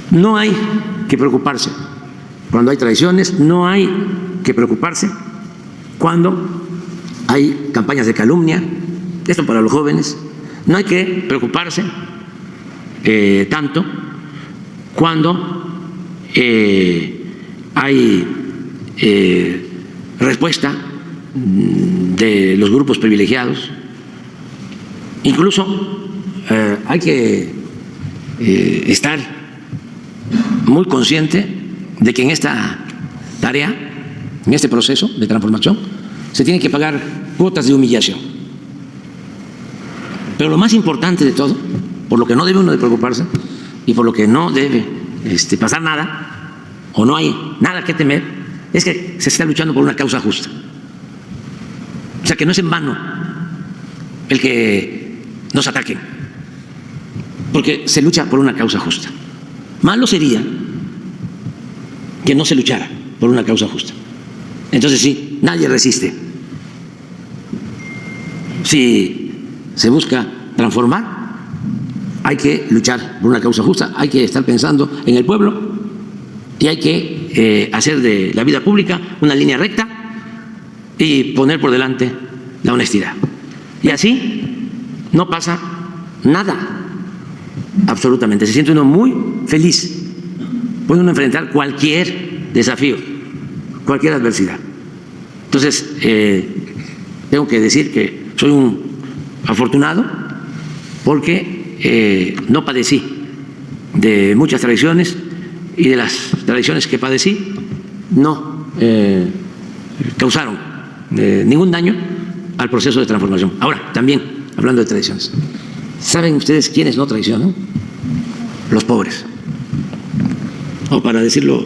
no hay que preocuparse cuando hay traiciones, no hay que preocuparse cuando hay campañas de calumnia, esto para los jóvenes, no hay que preocuparse tanto cuando hay respuesta de los grupos privilegiados. Incluso hay que estar muy consciente de que en esta tarea, en este proceso de transformación, se tienen que pagar cuotas de humillación. Pero lo más importante de todo, por lo que no debe uno de preocuparse y por lo que no debe pasar nada, o no hay nada que temer, es que se está luchando por una causa justa. O sea, que no es en vano el que nos ataquen, porque se lucha por una causa justa. Malo sería que no se luchara por una causa justa. Entonces sí, nadie resiste. Si se busca transformar, hay que luchar por una causa justa, hay que estar pensando en el pueblo y hay que hacer de la vida pública una línea recta y poner por delante la honestidad. Y así no pasa nada, absolutamente. Se siente uno muy feliz. Puede uno enfrentar cualquier desafío, cualquier adversidad. Entonces, tengo que decir que soy un afortunado porque no padecí de muchas traiciones y de las traiciones que padecí no causaron ningún daño al proceso de transformación. Ahora, también, hablando de traiciones, ¿saben ustedes quiénes no traicionan? Los pobres. O para decirlo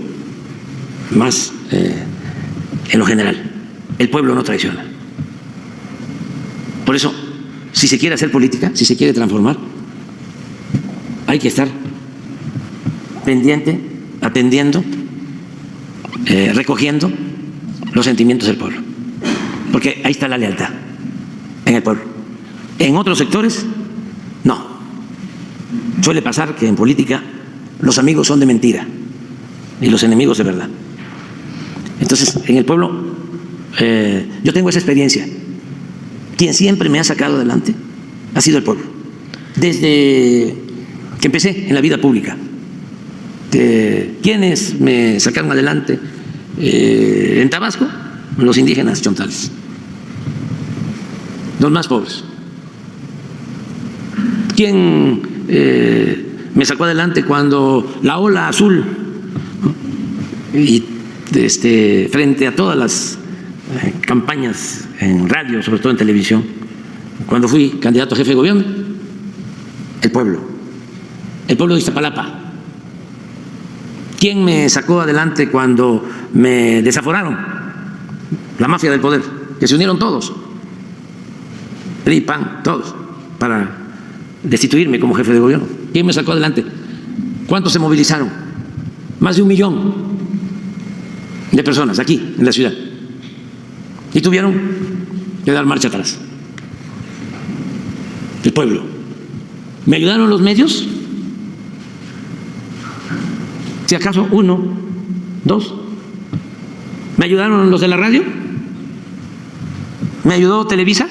más en lo general, el pueblo no traiciona. Por eso, si se quiere hacer política, si se quiere transformar, hay que estar pendiente, atendiendo, recogiendo los sentimientos del pueblo. Porque ahí está la lealtad, en el pueblo. En otros sectores, no. Suele pasar que en política los amigos son de mentira y los enemigos de verdad. Entonces, en el pueblo, yo tengo esa experiencia. Quien siempre me ha sacado adelante ha sido el pueblo. Desde que empecé en la vida pública. ¿Quiénes me sacaron adelante en Tabasco? Los indígenas chontales, los más pobres. ¿Quién me sacó adelante cuando la ola azul y frente a todas las campañas en radio, sobre todo en televisión, cuando fui candidato a jefe de gobierno? El pueblo de Iztapalapa. ¿Quién me sacó adelante cuando me desaforaron? La mafia del poder, que se unieron todos, PRI, PAN, todos, para destituirme como jefe de gobierno. ¿Quién me sacó adelante? ¿Cuántos se movilizaron? Más de 1 millón de personas aquí en la ciudad. Y tuvieron que dar marcha atrás. El pueblo. ¿Me ayudaron los medios? Si acaso 1, 2. ¿Me ayudaron los de la radio? ¿Me ayudó Televisa?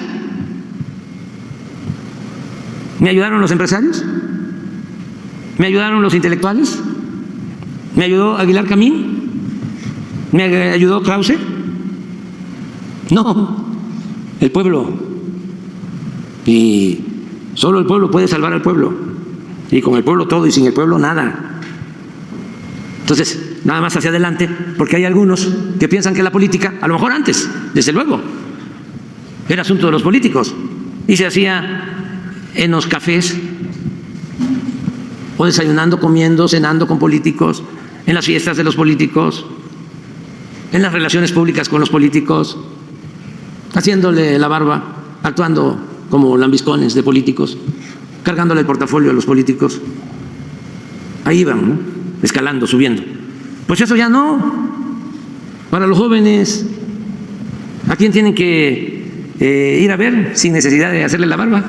¿Me ayudaron los empresarios? ¿Me ayudaron los intelectuales? ¿Me ayudó Aguilar Camín? ¿Me ayudó Krause? No, el pueblo. Y solo el pueblo puede salvar al pueblo. Y con el pueblo todo y sin el pueblo nada. Entonces, nada más hacia adelante, porque hay algunos que piensan que la política, a lo mejor antes, desde luego, era asunto de los políticos y se hacía en los cafés o desayunando, comiendo, cenando con políticos, en las fiestas de los políticos, en las relaciones públicas con los políticos, haciéndole la barba, actuando como lambiscones de políticos, cargándole el portafolio a los políticos. Ahí van, ¿no? Escalando, subiendo. Pues eso ya no. Para los jóvenes, ¿a quién tienen que ir a ver sin necesidad de hacerle la barba?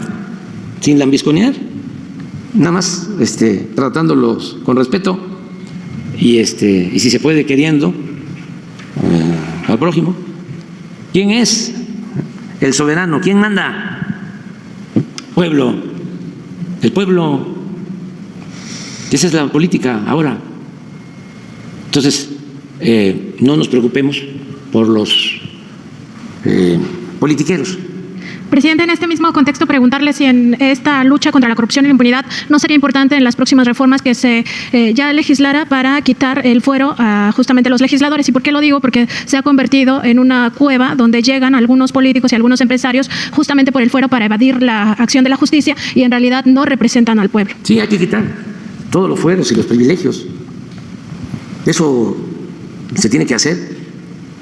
Sin lambisconear. Nada más tratándolos con respeto y si se puede queriendo al prójimo. ¿Quién es el soberano? ¿Quién manda? Pueblo. El pueblo. Esa es la política ahora. Entonces, no nos preocupemos por los politiqueros. Presidente, en este mismo contexto, preguntarle si en esta lucha contra la corrupción y la impunidad no sería importante en las próximas reformas que se ya legislara para quitar el fuero a justamente los legisladores. ¿Y por qué lo digo? Porque se ha convertido en una cueva donde llegan algunos políticos y algunos empresarios justamente por el fuero para evadir la acción de la justicia y en realidad no representan al pueblo. Sí, hay que quitar todos los fueros y los privilegios. Eso se tiene que hacer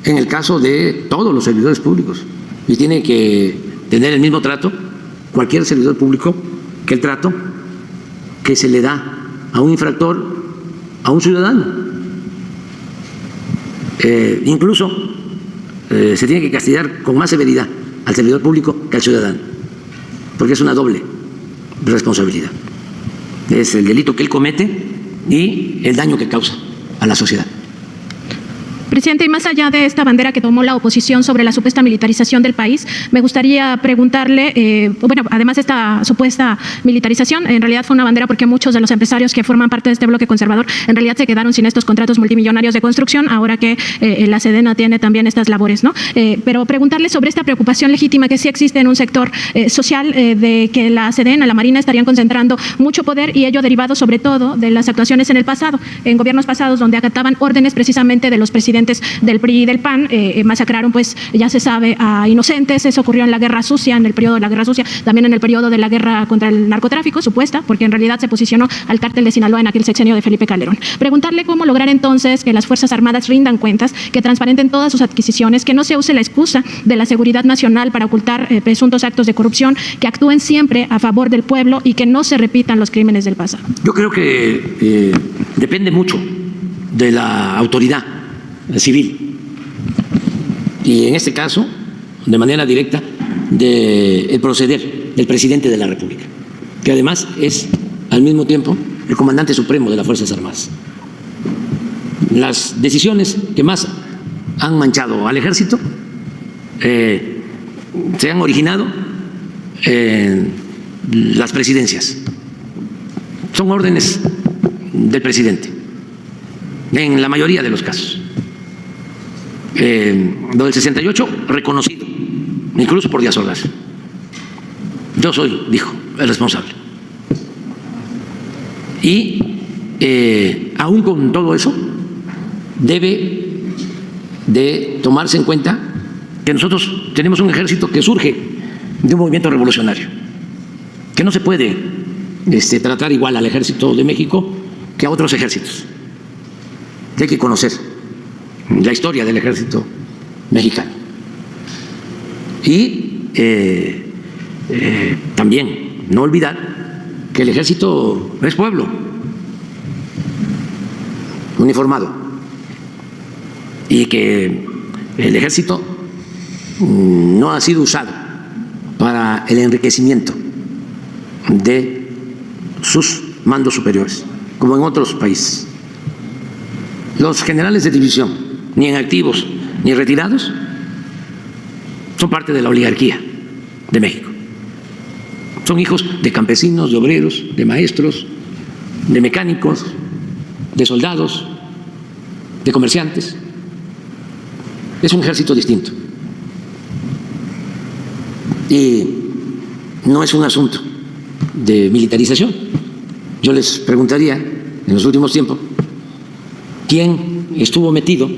en el caso de todos los servidores públicos y tiene que tener el mismo trato cualquier servidor público que el trato que se le da a un infractor, a un ciudadano. Incluso se tiene que castigar con más severidad al servidor público que al ciudadano, porque es una doble responsabilidad. Es el delito que él comete y el daño que causa a la sociedad. Presidente, y más allá de esta bandera que tomó la oposición sobre la supuesta militarización del país, me gustaría preguntarle, además de esta supuesta militarización, en realidad fue una bandera porque muchos de los empresarios que forman parte de este bloque conservador en realidad se quedaron sin estos contratos multimillonarios de construcción, ahora que la Sedena tiene también estas labores, ¿no? Pero preguntarle sobre esta preocupación legítima que sí existe en un sector social de que la Sedena, la Marina estarían concentrando mucho poder y ello derivado sobre todo de las actuaciones en el pasado, en gobiernos pasados donde acataban órdenes precisamente de los presidentes del PRI y del PAN, masacraron, pues ya se sabe, a inocentes. Eso ocurrió en la Guerra Sucia, en el periodo de la Guerra Sucia, también en el periodo de la guerra contra el narcotráfico, supuesta, porque en realidad se posicionó al cártel de Sinaloa en aquel sexenio de Felipe Calderón. Preguntarle cómo lograr entonces que las Fuerzas Armadas rindan cuentas, que transparenten todas sus adquisiciones, que no se use la excusa de la seguridad nacional para ocultar presuntos actos de corrupción, que actúen siempre a favor del pueblo y que no se repitan los crímenes del pasado. Yo creo que depende mucho de la autoridad civil y en este caso de manera directa del proceder del presidente de la República, que además es al mismo tiempo el comandante supremo de las Fuerzas Armadas. Las decisiones que más han manchado al ejército se han originado en las presidencias, son órdenes del presidente en la mayoría de los casos. Lo del 68, reconocido, incluso por Díaz Ordaz. Yo soy, dijo, el responsable. Y aún con todo eso, debe de tomarse en cuenta que nosotros tenemos un ejército que surge de un movimiento revolucionario, que no se puede tratar igual al ejército de México que a otros ejércitos. Hay que conocer la historia del ejército mexicano. Y también no olvidar que el ejército es pueblo uniformado y que el ejército no ha sido usado para el enriquecimiento de sus mandos superiores, como en otros países. Los generales de división, ni en activos ni retirados, son parte de la oligarquía de México. Son hijos de campesinos, de obreros, de maestros, de mecánicos, de soldados, de comerciantes. Es un ejército distinto. Y no es un asunto de militarización. Yo les preguntaría, en los últimos tiempos, ¿quién estuvo metido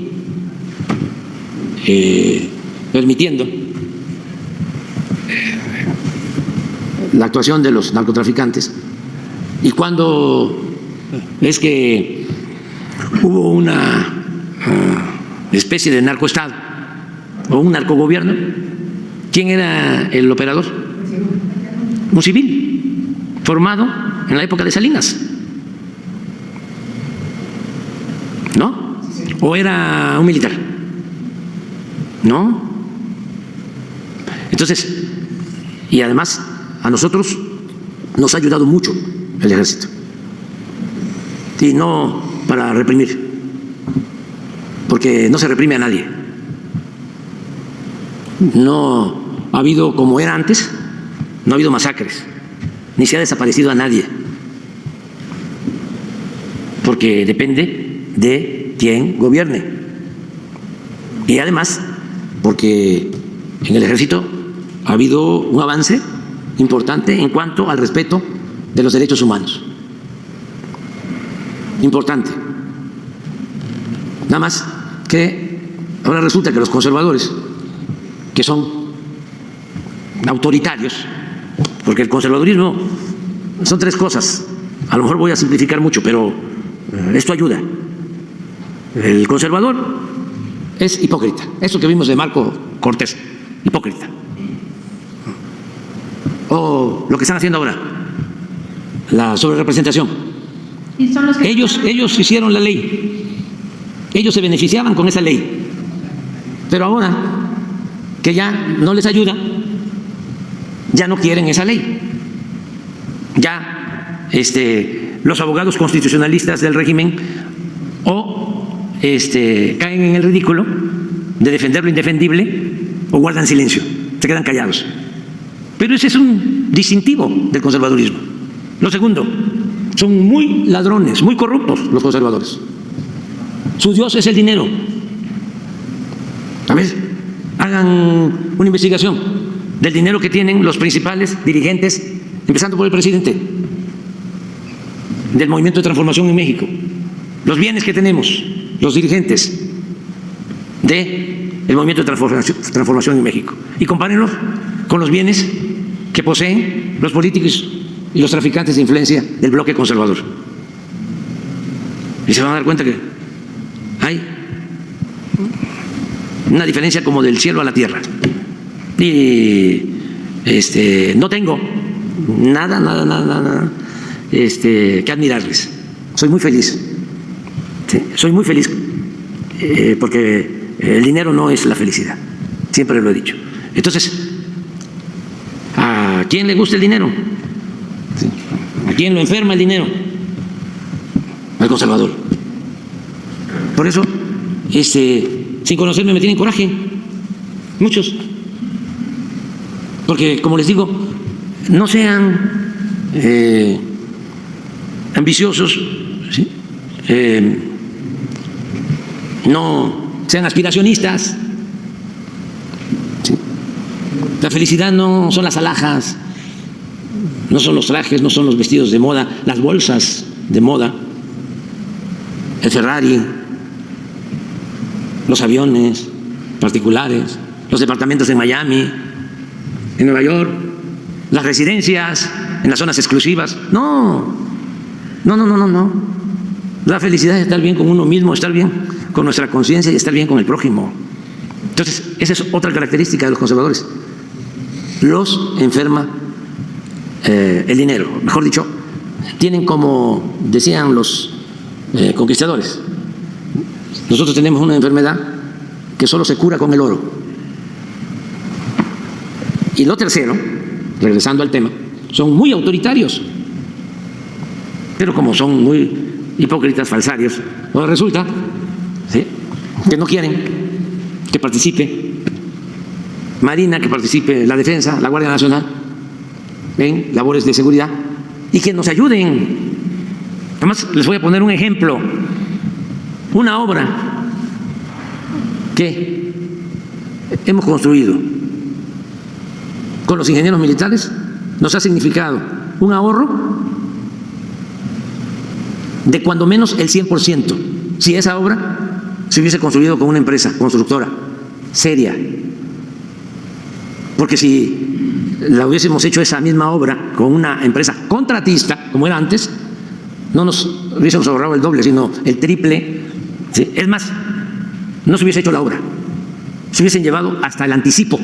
permitiendo la actuación de los narcotraficantes? ¿Y cuándo es que hubo una especie de narcoestado o un narcogobierno? ¿Quién era el operador? Un civil formado en la época de Salinas, ¿no? ¿O era un militar? No. Entonces, y además a nosotros nos ha ayudado mucho el ejército, y no para reprimir, porque no se reprime a nadie. No ha habido, como era antes, no ha habido masacres, ni se ha desaparecido a nadie, porque depende de quién gobierne. Y además, porque en el ejército ha habido un avance importante en cuanto al respeto de los derechos humanos. Importante. Nada más que ahora resulta que los conservadores, que son autoritarios, porque el conservadurismo son tres cosas, a lo mejor voy a simplificar mucho, pero esto ayuda. El conservador es hipócrita, eso que vimos de Marco Cortés, hipócrita. O lo que están haciendo ahora, la sobrerepresentación. Ellos hicieron la ley, ellos se beneficiaban con esa ley, pero ahora que ya no les ayuda, ya no quieren esa ley. Ya los abogados constitucionalistas del régimen caen en el ridículo de defender lo indefendible o guardan silencio, se quedan callados. Pero ese es un distintivo del conservadurismo. Lo segundo, son muy ladrones, muy corruptos los conservadores. Su Dios es el dinero. A ver, hagan una investigación del dinero que tienen los principales dirigentes, empezando por el presidente del Movimiento de Transformación en México, los bienes que tenemos los dirigentes del Movimiento de Transformación en México, y compárenlos con los bienes que poseen los políticos y los traficantes de influencia del bloque conservador. Y se van a dar cuenta que hay una diferencia como del cielo a la tierra. Y no tengo nada que admirarles. Soy muy feliz. Sí, soy muy feliz porque el dinero no es la felicidad. Siempre lo he dicho. Entonces, ¿a quién le gusta el dinero? ¿Sí? ¿A quién lo enferma el dinero? Al conservador. Por eso, sin conocerme me tienen coraje, muchos. Porque, como les digo, no sean ambiciosos, ¿sí? No sean aspiracionistas. ¿Sí? La felicidad no son las alhajas, no son los trajes, no son los vestidos de moda, las bolsas de moda, el Ferrari, los aviones particulares, los departamentos en Miami, en Nueva York, las residencias en las zonas exclusivas. No. La felicidad es estar bien con uno mismo, estar bien con nuestra conciencia y estar bien con el prójimo. Entonces, esa es otra característica de los conservadores. Los enferma el dinero. Mejor dicho, tienen, como decían los conquistadores, nosotros tenemos una enfermedad que solo se cura con el oro. Y lo tercero, regresando al tema, son muy autoritarios, pero como son muy hipócritas, falsarios, pues resulta, ¿sí?, que no quieren que participe Marina, que participe la Defensa, la Guardia Nacional en labores de seguridad, y que nos ayuden Además, les voy a poner un ejemplo. Una obra que hemos construido con los ingenieros militares nos ha significado un ahorro de cuando menos el 100%, si esa obra se hubiese construido con una empresa constructora seria. Porque si la hubiésemos hecho esa misma obra con una empresa contratista, como era antes, no nos hubiésemos ahorrado el doble, sino el triple. ¿Sí? Es más, no se hubiese hecho la obra, se hubiesen llevado hasta el anticipo,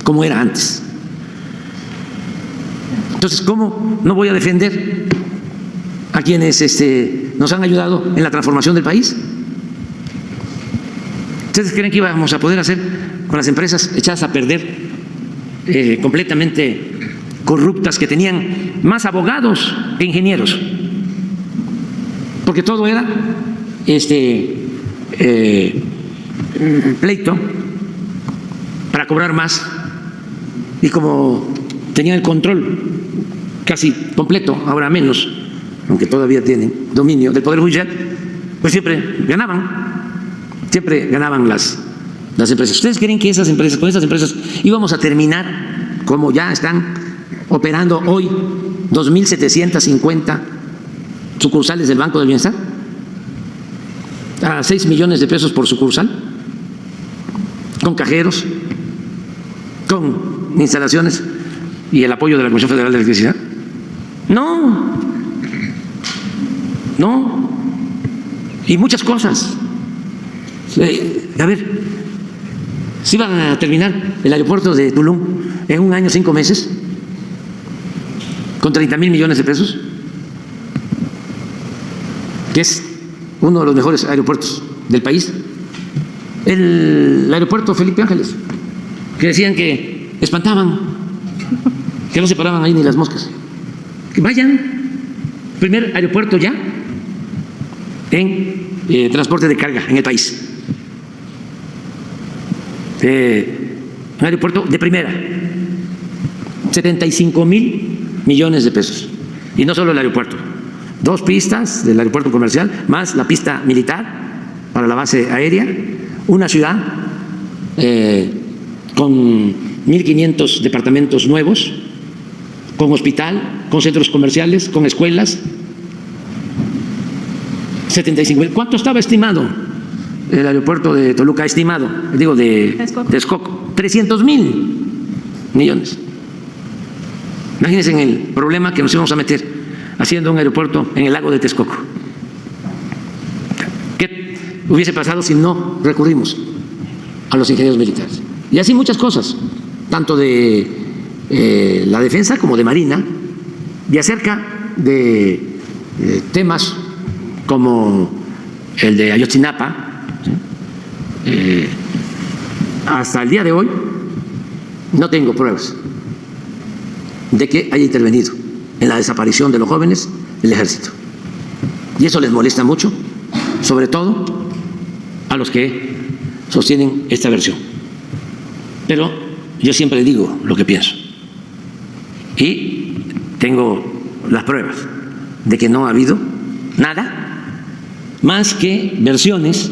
como era antes. Entonces, ¿cómo no voy a defender a quienes nos han ayudado en la transformación del país? ¿Ustedes creen que íbamos a poder hacer con las empresas echadas a perder, completamente corruptas, que tenían más abogados que ingenieros? Porque todo era pleito para cobrar más, y como tenían el control casi completo, ahora menos, aunque todavía tienen dominio del Poder Judicial, pues siempre ganaban las empresas. ¿Ustedes creen que con esas empresas íbamos a terminar como ya están operando hoy 2.750 sucursales del Banco del Bienestar? A 6 millones de pesos por sucursal, con cajeros, con instalaciones y el apoyo de la Comisión Federal de Electricidad. No, y muchas cosas. A ver, ¿se iban a terminar el aeropuerto de Tulum en 1 año 5 meses con 30,000 millones de pesos? Que es uno de los mejores aeropuertos del país. El aeropuerto Felipe Ángeles, que decían que espantaban, que no se paraban ahí ni las moscas. Que vayan, primer aeropuerto ya en transporte de carga en el país. Un aeropuerto de primera, 75,000 millones de pesos. Y no solo el aeropuerto, 2 pistas del aeropuerto comercial, más la pista militar para la base aérea, una ciudad con 1.500 departamentos nuevos, con hospital, con centros comerciales, con escuelas. 75,000. ¿Cuánto estaba estimado el aeropuerto de Toluca? Estimado, digo, de Texcoco, 300,000 millones. Imagínense en el problema que nos íbamos a meter haciendo un aeropuerto en el lago de Texcoco. ¿Qué hubiese pasado si no recurrimos a los ingenieros militares? Y así muchas cosas, tanto de la defensa como de Marina, y acerca de temas como el de Ayotzinapa. Hasta el día de hoy no tengo pruebas de que haya intervenido en la desaparición de los jóvenes del ejército. Y eso les molesta mucho, sobre todo a los que sostienen esta versión. Pero yo siempre digo lo que pienso. Y tengo las pruebas de que no ha habido nada más que versiones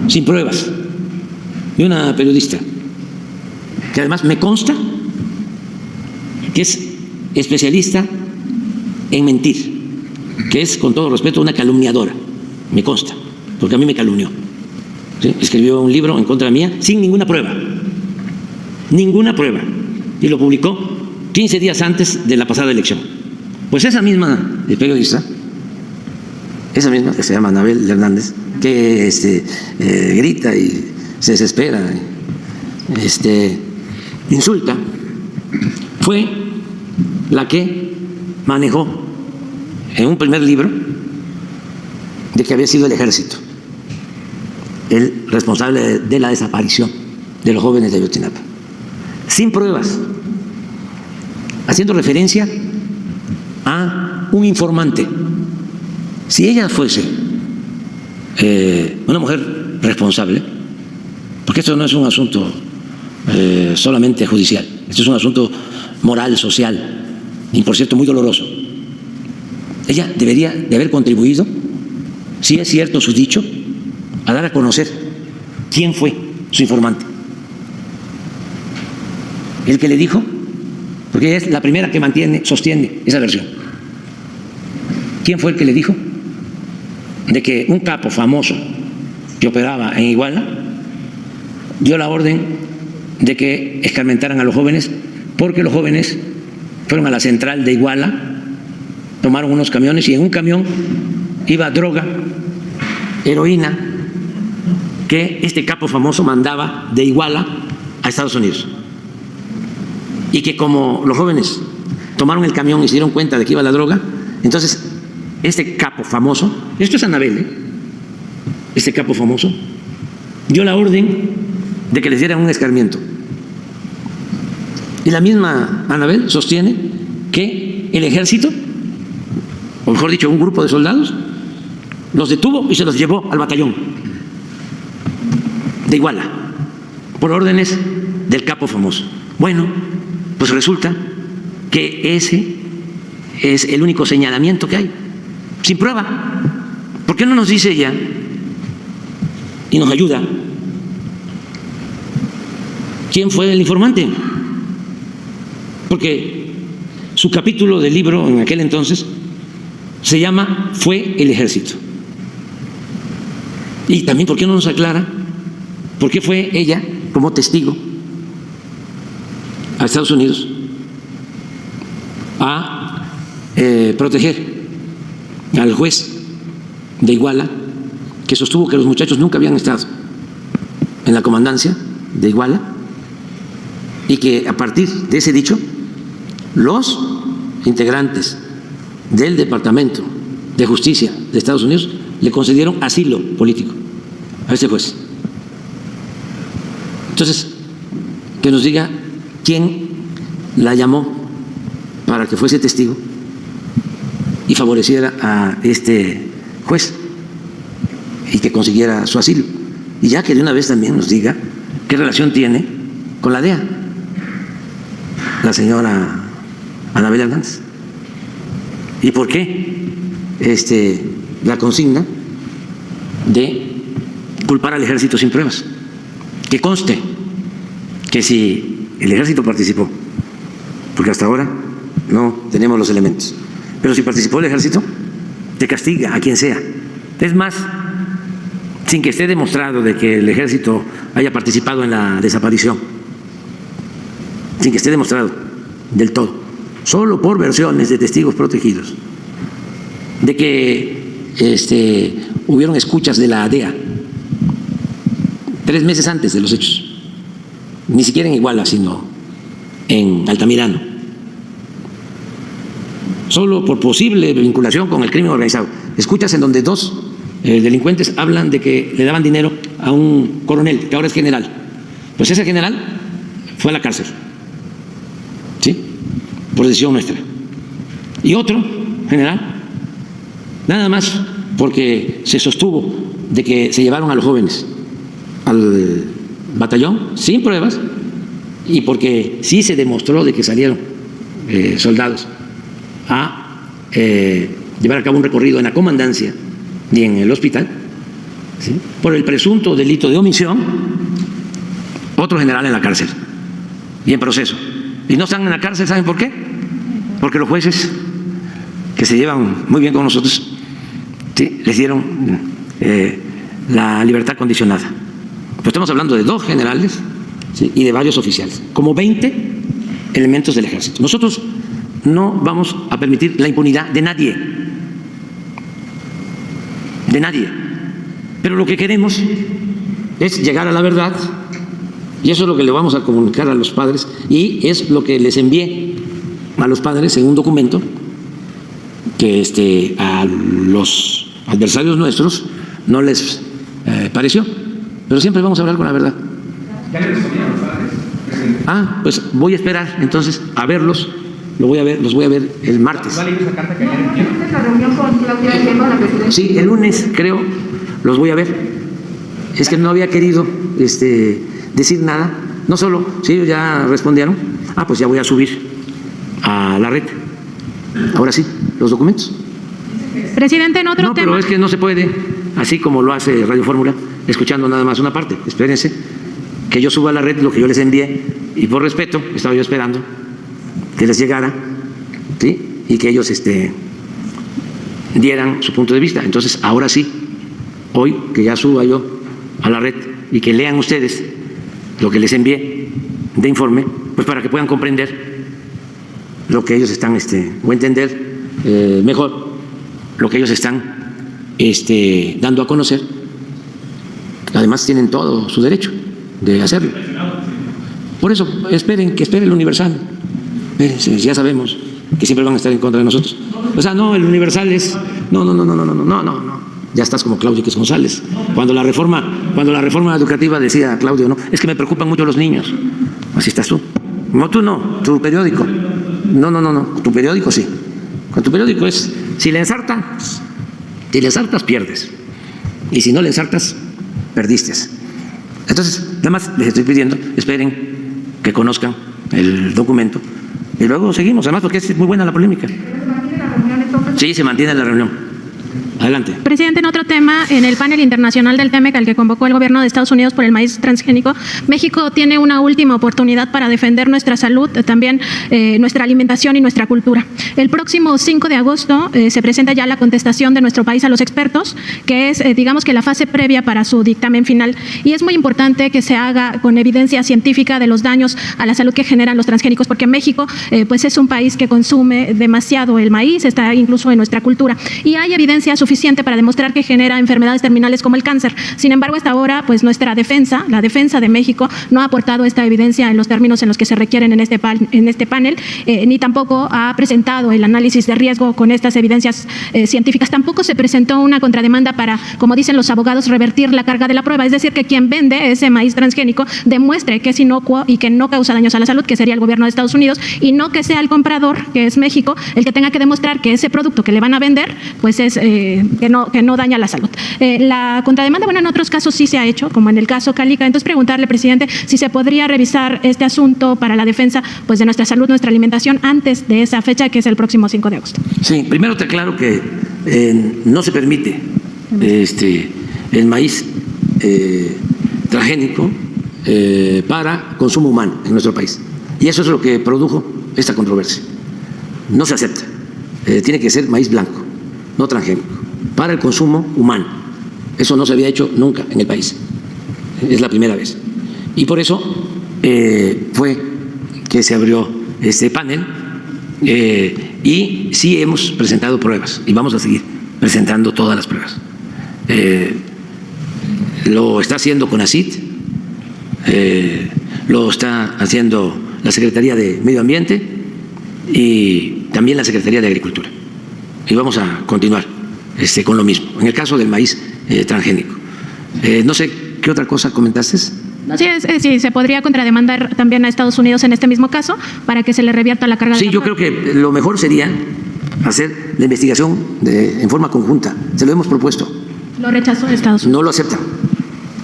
sin pruebas de una periodista, que además me consta que es especialista en mentir, que es, con todo respeto, una calumniadora. Me consta, porque a mí me calumnió. ¿Sí? Escribió un libro en contra mía sin ninguna prueba, y lo publicó 15 días antes de la pasada elección. Pues esa misma periodista, esa misma, que se llama Anabel Hernández, que grita y se desespera, insulta, fue la que manejó en un primer libro de que había sido el ejército el responsable de la desaparición de los jóvenes de Ayotzinapa, sin pruebas, haciendo referencia a un informante. Si ella fuese una mujer responsable, porque esto no es un asunto solamente judicial, esto es un asunto moral, social, y por cierto muy doloroso. ella debería de haber contribuido, si es cierto su dicho, a dar a conocer quién fue su informante. El que le dijo, porque ella es la primera que sostiene esa versión. ¿Quién fue el que le dijo de que un capo famoso que operaba en Iguala dio la orden de que escarmentaran a los jóvenes, porque los jóvenes fueron a la central de Iguala, tomaron unos camiones y en un camión iba droga, heroína, que este capo famoso mandaba de Iguala a Estados Unidos? Y que como los jóvenes tomaron el camión y se dieron cuenta de que iba la droga, entonces este capo famoso, esto es Anabel, este capo famoso dio la orden de que les dieran un escarmiento. Y la misma Anabel sostiene que el ejército, o mejor dicho, un grupo de soldados, los detuvo y se los llevó al batallón de Iguala, por órdenes del capo famoso. Bueno, pues resulta que ese es el único señalamiento que hay, sin prueba. ¿Por qué no nos dice ella y nos ayuda quién fue el informante? Porque su capítulo del libro en aquel entonces se llama Fue el ejército. Y también, ¿por qué no nos aclara por qué fue ella como testigo a Estados Unidos a proteger al juez de Iguala, que sostuvo que los muchachos nunca habían estado en la comandancia de Iguala, y que a partir de ese dicho los integrantes del Departamento de Justicia de Estados Unidos le concedieron asilo político a ese juez? Entonces, que nos diga quién la llamó para que fuese testigo y favoreciera a este juez y que consiguiera su asilo. Y ya que de una vez también nos diga qué relación tiene con la DEA, la señora Anabel Hernández, y por qué la consigna de culpar al ejército sin pruebas. Que conste que si el ejército participó, porque hasta ahora no tenemos los elementos, pero si participó el ejército, te castiga a quien sea. Es más, sin que esté demostrado de que el ejército haya participado en la desaparición, sin que esté demostrado del todo, solo por versiones de testigos protegidos, de que hubieron escuchas de la DEA 3 meses antes de los hechos, ni siquiera en Iguala, sino en Altamirano, solo por posible vinculación con el crimen organizado. Escuchas en donde 2 delincuentes hablan de que le daban dinero a un coronel, que ahora es general. Pues ese general fue a la cárcel, ¿sí?, por decisión nuestra. Y otro general, nada más porque se sostuvo de que se llevaron a los jóvenes al batallón sin pruebas, y porque sí se demostró de que salieron soldados a llevar a cabo un recorrido en la comandancia y en el hospital, ¿sí?, por el presunto delito de omisión, otro general en la cárcel y en proceso. Y no están en la cárcel, ¿saben por qué? Porque los jueces, que se llevan muy bien con nosotros, ¿sí?, les dieron la libertad condicionada. Pero estamos hablando de 2 generales, ¿sí?, y de varios oficiales, como 20 elementos del ejército. Nosotros no vamos a permitir la impunidad de nadie, pero lo que queremos es llegar a la verdad, y eso es lo que le vamos a comunicar a los padres, y es lo que les envié a los padres en un documento que a los adversarios nuestros no les pareció, pero siempre vamos a hablar con la verdad. ¿Ya le respondieron los padres? Pues voy a esperar entonces a verlos. Los voy a ver el martes. ¿Va a leer esa carta que ayer enviaron? ¿La reunión con Claudia Sheinbaum, la presidenta? Sí, el lunes creo los voy a ver. Es que no había querido decir nada. No solo, si ellos ya respondieron, pues ya voy a subir a la red. Ahora sí, los documentos. Presidente, en otro No, tema. pero es que no se puede, así como lo hace Radio Fórmula, escuchando nada más una parte. Espérense que yo suba a la red lo que yo les envié y por respeto estaba yo esperando que les llegara, ¿sí? Y que ellos dieran su punto de vista. Entonces, ahora sí, hoy que ya suba yo a la red y que lean ustedes lo que les envié de informe, pues para que puedan comprender lo que ellos están, o entender mejor lo que ellos están dando a conocer. Además tienen todo su derecho de hacerlo. Por eso, esperen, que espere el Universal. Espérense, ya sabemos que siempre van a estar en contra de nosotros. O sea, no, el Universal es... No. Ya estás como Claudio X González. Cuando la reforma educativa decía Claudio, no, es que me preocupan mucho los niños. Así estás tú. No, tú no, tu periódico. No, tu periódico sí. Con tu periódico es, si le ensartas, pierdes. Y si no le ensartas, perdiste. Entonces, nada más les estoy pidiendo, esperen que conozcan el documento y luego seguimos, además porque es muy buena la polémica. Sí, se mantiene la reunión. Adelante. Presidente, en otro tema, en el panel internacional del TEMEC al que convocó el gobierno de Estados Unidos por el maíz transgénico, México tiene una última oportunidad para defender nuestra salud, también nuestra alimentación y nuestra cultura. El próximo 5 de agosto se presenta ya la contestación de nuestro país a los expertos, que es, digamos que la fase previa para su dictamen final. Y es muy importante que se haga con evidencia científica de los daños a la salud que generan los transgénicos, porque México pues es un país que consume demasiado el maíz, está incluso en nuestra cultura. Y hay evidencia suficiente para demostrar que genera enfermedades terminales como el cáncer. Sin embargo, hasta ahora, pues nuestra defensa, la defensa de México, no ha aportado esta evidencia en los términos en los que se requieren en este panel, ni tampoco ha presentado el análisis de riesgo con estas evidencias científicas. Tampoco se presentó una contrademanda para, como dicen los abogados, revertir la carga de la prueba, es decir, que quien vende ese maíz transgénico demuestre que es inocuo y que no causa daños a la salud, que sería el gobierno de Estados Unidos, y no que sea el comprador, que es México, el que tenga que demostrar que ese producto que le van a vender, pues es que no daña la salud. La contrademanda, bueno, en otros casos sí se ha hecho, como en el caso Calica. Entonces, preguntarle, presidente, si se podría revisar este asunto para la defensa pues de nuestra salud, nuestra alimentación, antes de esa fecha, que es el próximo 5 de agosto. Sí, primero te aclaro que no se permite el maíz transgénico para consumo humano en nuestro país. Y eso es lo que produjo esta controversia. No se acepta. Tiene que ser maíz blanco, no transgénico, para el consumo humano. Eso no se había hecho nunca en el país. Es la primera vez. Y por eso fue que se abrió este panel y sí hemos presentado pruebas y vamos a seguir presentando todas las pruebas. Lo está haciendo CONACYT, lo está haciendo la Secretaría de Medio Ambiente y también la Secretaría de Agricultura. Y vamos a continuar con lo mismo, en el caso del maíz transgénico. No sé, ¿qué otra cosa comentaste? Sí, se podría contrademandar también a Estados Unidos en este mismo caso para que se le revierta la carga de la prueba. Sí, yo creo que lo mejor sería hacer la investigación en forma conjunta. Se lo hemos propuesto. Lo rechazó Estados Unidos. No lo aceptan.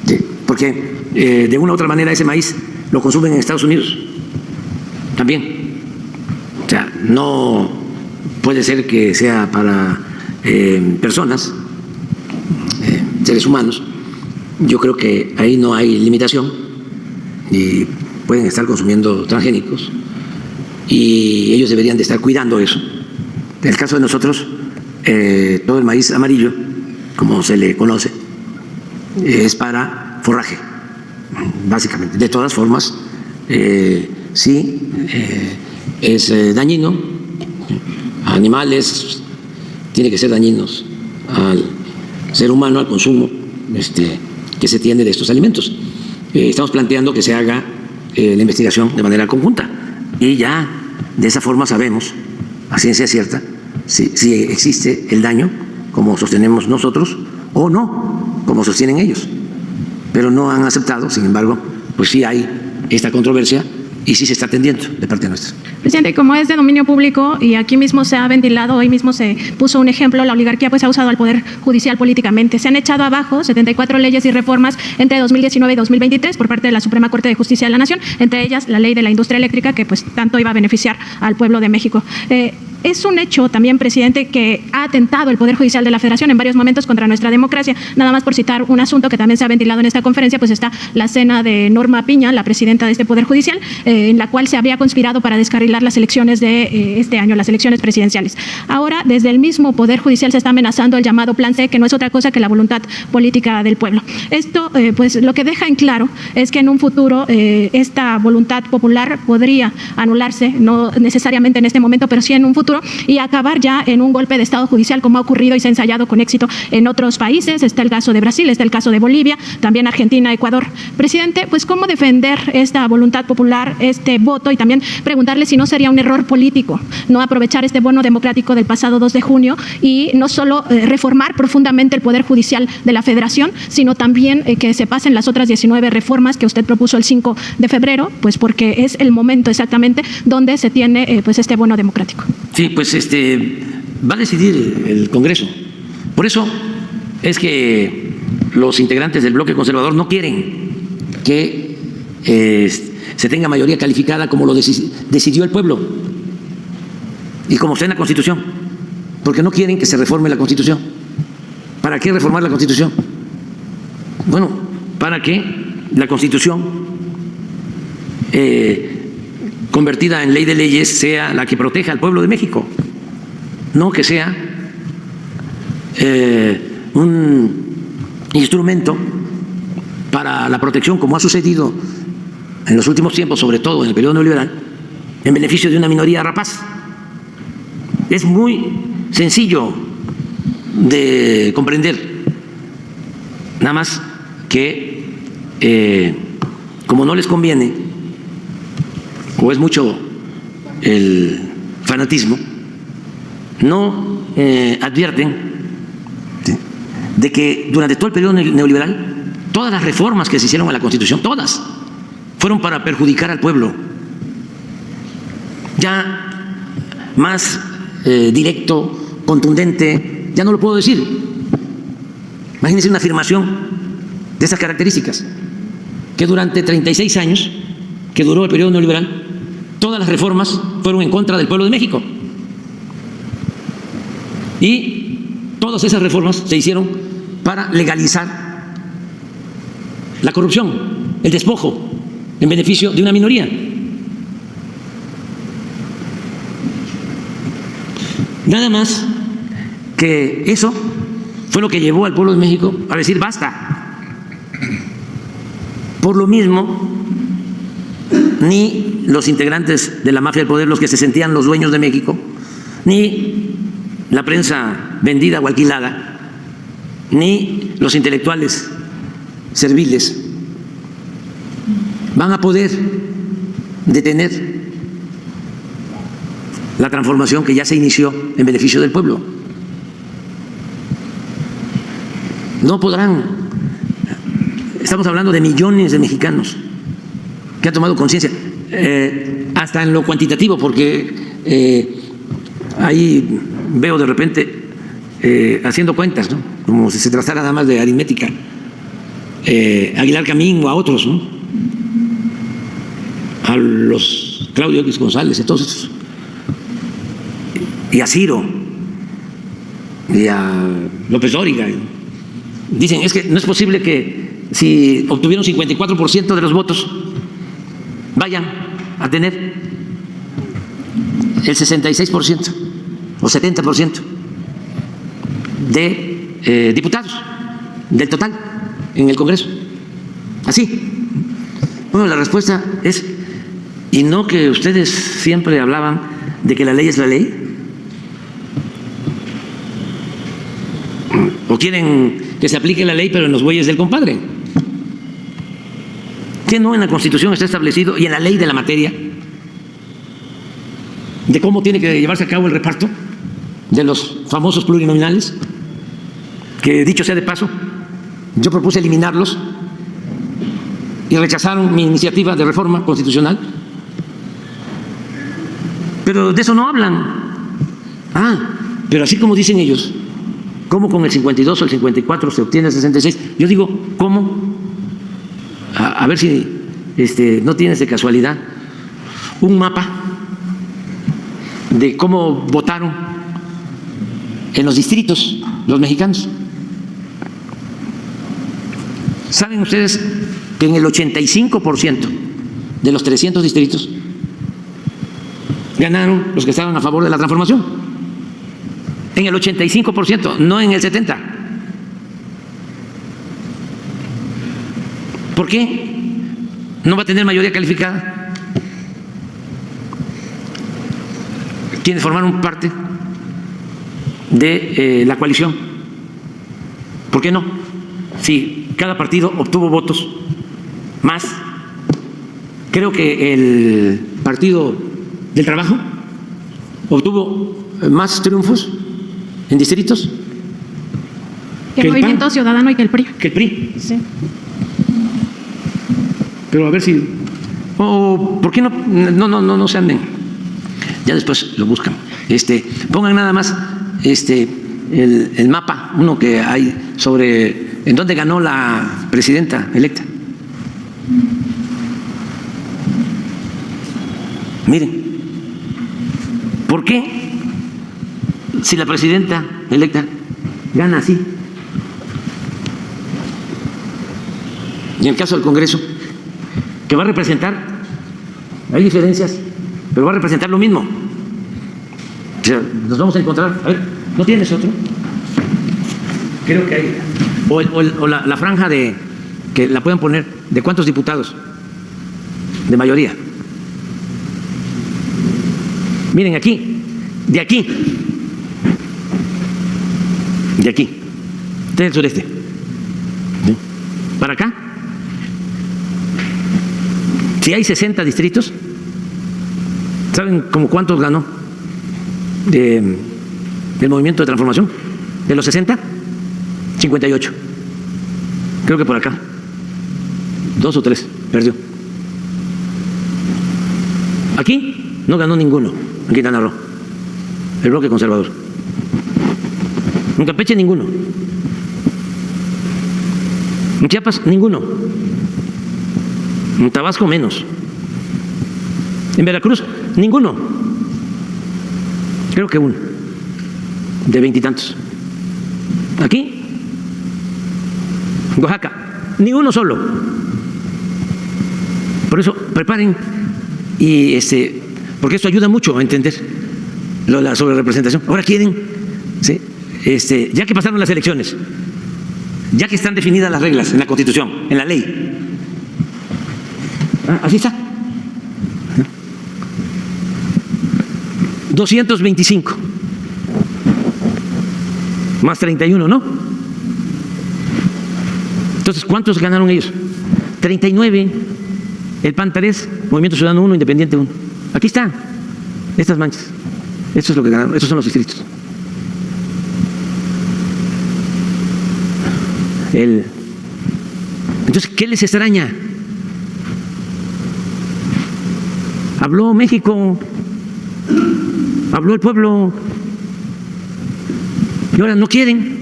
Sí, porque de una u otra manera ese maíz lo consumen en Estados Unidos también. O sea, no puede ser que sea para personas, seres humanos. Yo creo que ahí no hay limitación y pueden estar consumiendo transgénicos y ellos deberían de estar cuidando eso. En el caso de nosotros, todo el maíz amarillo, como se le conoce, es para forraje, básicamente. De todas formas, sí, es dañino a animales, tiene que ser dañinos al ser humano, al consumo que se tiene de estos alimentos. Estamos planteando que se haga la investigación de manera conjunta y ya de esa forma sabemos a ciencia cierta si existe el daño como sostenemos nosotros o no, como sostienen ellos. Pero no han aceptado, sin embargo, pues sí hay esta controversia y sí se está atendiendo de parte nuestra. Presidente, como es de dominio público y aquí mismo se ha ventilado, hoy mismo se puso un ejemplo, la oligarquía pues ha usado al Poder Judicial políticamente. Se han echado abajo 74 leyes y reformas entre 2019 y 2023 por parte de la Suprema Corte de Justicia de la Nación, entre ellas la ley de la industria eléctrica que pues tanto iba a beneficiar al pueblo de México. es un hecho también, presidente, que ha atentado el Poder Judicial de la Federación en varios momentos contra nuestra democracia. Nada más por citar un asunto que también se ha ventilado en esta conferencia, pues está la cena de Norma Piña, la presidenta de este Poder Judicial, en la cual se habría conspirado para descarrilar las elecciones de este año, las elecciones presidenciales. Ahora, desde el mismo Poder Judicial se está amenazando el llamado Plan C, que no es otra cosa que la voluntad política del pueblo. Esto, pues, lo que deja en claro es que en un futuro esta voluntad popular podría anularse, no necesariamente en este momento, pero sí en un futuro, y acabar ya en un golpe de Estado judicial, como ha ocurrido y se ha ensayado con éxito en otros países. Está el caso de Brasil, está el caso de Bolivia, también Argentina, Ecuador. Presidente, pues, ¿cómo defender esta voluntad popular, este voto? Y también preguntarle si no sería un error político no aprovechar este bono democrático del pasado 2 de junio y no solo reformar profundamente el Poder Judicial de la Federación, sino también que se pasen las otras 19 reformas que usted propuso el 5 de febrero, pues porque es el momento exactamente donde se tiene pues este bono democrático. Sí, pues va a decidir el Congreso. Por eso es que los integrantes del bloque conservador no quieren que se tenga mayoría calificada como lo decidió el pueblo y como está en la Constitución, porque no quieren que se reforme la Constitución. ¿Para qué reformar la Constitución? Bueno, para que la Constitución convertida en ley de leyes sea la que proteja al pueblo de México, no que sea un instrumento para la protección, como ha sucedido en los últimos tiempos, sobre todo en el periodo neoliberal, en beneficio de una minoría rapaz. Es muy sencillo de comprender, nada más que como no les conviene o es mucho el fanatismo, no advierten de que durante todo el periodo neoliberal todas las reformas que se hicieron a la Constitución, todas, fueron para perjudicar al pueblo. Ya más directo, contundente, ya no lo puedo decir. Imagínense una afirmación de esas características, que durante 36 años que duró el periodo neoliberal, todas las reformas fueron en contra del pueblo de México. Y todas esas reformas se hicieron para legalizar la corrupción, el despojo, en beneficio de una minoría. Nada más que eso fue lo que llevó al pueblo de México a decir basta. Por lo mismo, ni los integrantes de la mafia del poder, los que se sentían los dueños de México, ni la prensa vendida o alquilada, ni los intelectuales serviles van a poder detener la transformación que ya se inició en beneficio del pueblo. No podrán. Estamos hablando de millones de mexicanos que han tomado conciencia, hasta en lo cuantitativo, porque ahí veo de repente haciendo cuentas, ¿no? Como si se tratara nada más de aritmética, Aguilar Camín o a otros, ¿no? A los Claudio X González, entonces, y a Ciro y a López Dóriga. Dicen, es que no es posible que si obtuvieron 54% de los votos vayan a tener el 66% o 70% de diputados del total en el Congreso. Así. Bueno, la respuesta es, y no que ustedes siempre hablaban de que la ley es la ley, o quieren que se aplique la ley pero en los bueyes del compadre. ¿Qué no en la Constitución está establecido y en la ley de la materia de cómo tiene que llevarse a cabo el reparto de los famosos plurinominales? Que dicho sea de paso, yo propuse eliminarlos y rechazaron mi iniciativa de reforma constitucional. Pero de eso no hablan. Pero así como dicen ellos, ¿cómo con el 52 o el 54 se obtiene el 66? Yo digo, ¿cómo? A ver si no tienes de casualidad un mapa de cómo votaron en los distritos los mexicanos. ¿Saben ustedes que en el 85% de los 300 distritos ganaron los que estaban a favor de la transformación? En el 85%, no en el 70%. ¿Por qué no va a tener mayoría calificada? Quienes formaron parte de la coalición. ¿Por qué no? Si cada partido obtuvo votos más. Creo que el Partido del Trabajo obtuvo más triunfos en distritos que el Movimiento PAN, Ciudadano y que el PRI. que el PRI. Sí. Pero a ver si... ¿por qué no se anden? Ya después lo buscan. Pongan nada más el mapa, uno que hay sobre en dónde ganó la presidenta electa. Miren, ¿por qué si la presidenta electa gana así? Y en el caso del Congreso, que va a representar, hay diferencias, pero va a representar lo mismo. O sea, nos vamos a encontrar, a ver, ¿no tienes otro? Creo que hay. O la franja de, que la puedan poner, ¿de cuántos diputados? De mayoría. Miren aquí, de aquí, este es el sureste. ¿Sí? Para acá, si hay 60 distritos, ¿saben como cuántos ganó del Movimiento de Transformación? De los 60, 58. Creo que por acá, 2 o 3, perdió. Aquí no ganó ninguno, en Quintana Roo, el bloque conservador. En Campeche ninguno. En Chiapas ninguno. En Tabasco menos. En Veracruz ninguno. Creo que uno, de 20 y tantos. Aquí, en Oaxaca, ni uno solo. Por eso preparen y porque eso ayuda mucho a entender la sobrerepresentación. Ahora quieren, ¿sí? Ya que pasaron las elecciones, ya que están definidas las reglas en la Constitución, en la ley, así está. 225 más 31, ¿no? Entonces, ¿cuántos ganaron ellos? 39, el PAN 3, Movimiento Ciudadano 1, Independiente 1. Aquí están estas manchas. Esto es lo que ganaron, estos son los distritos. Entonces, ¿qué les extraña? Habló México, habló el pueblo, y ahora no quieren.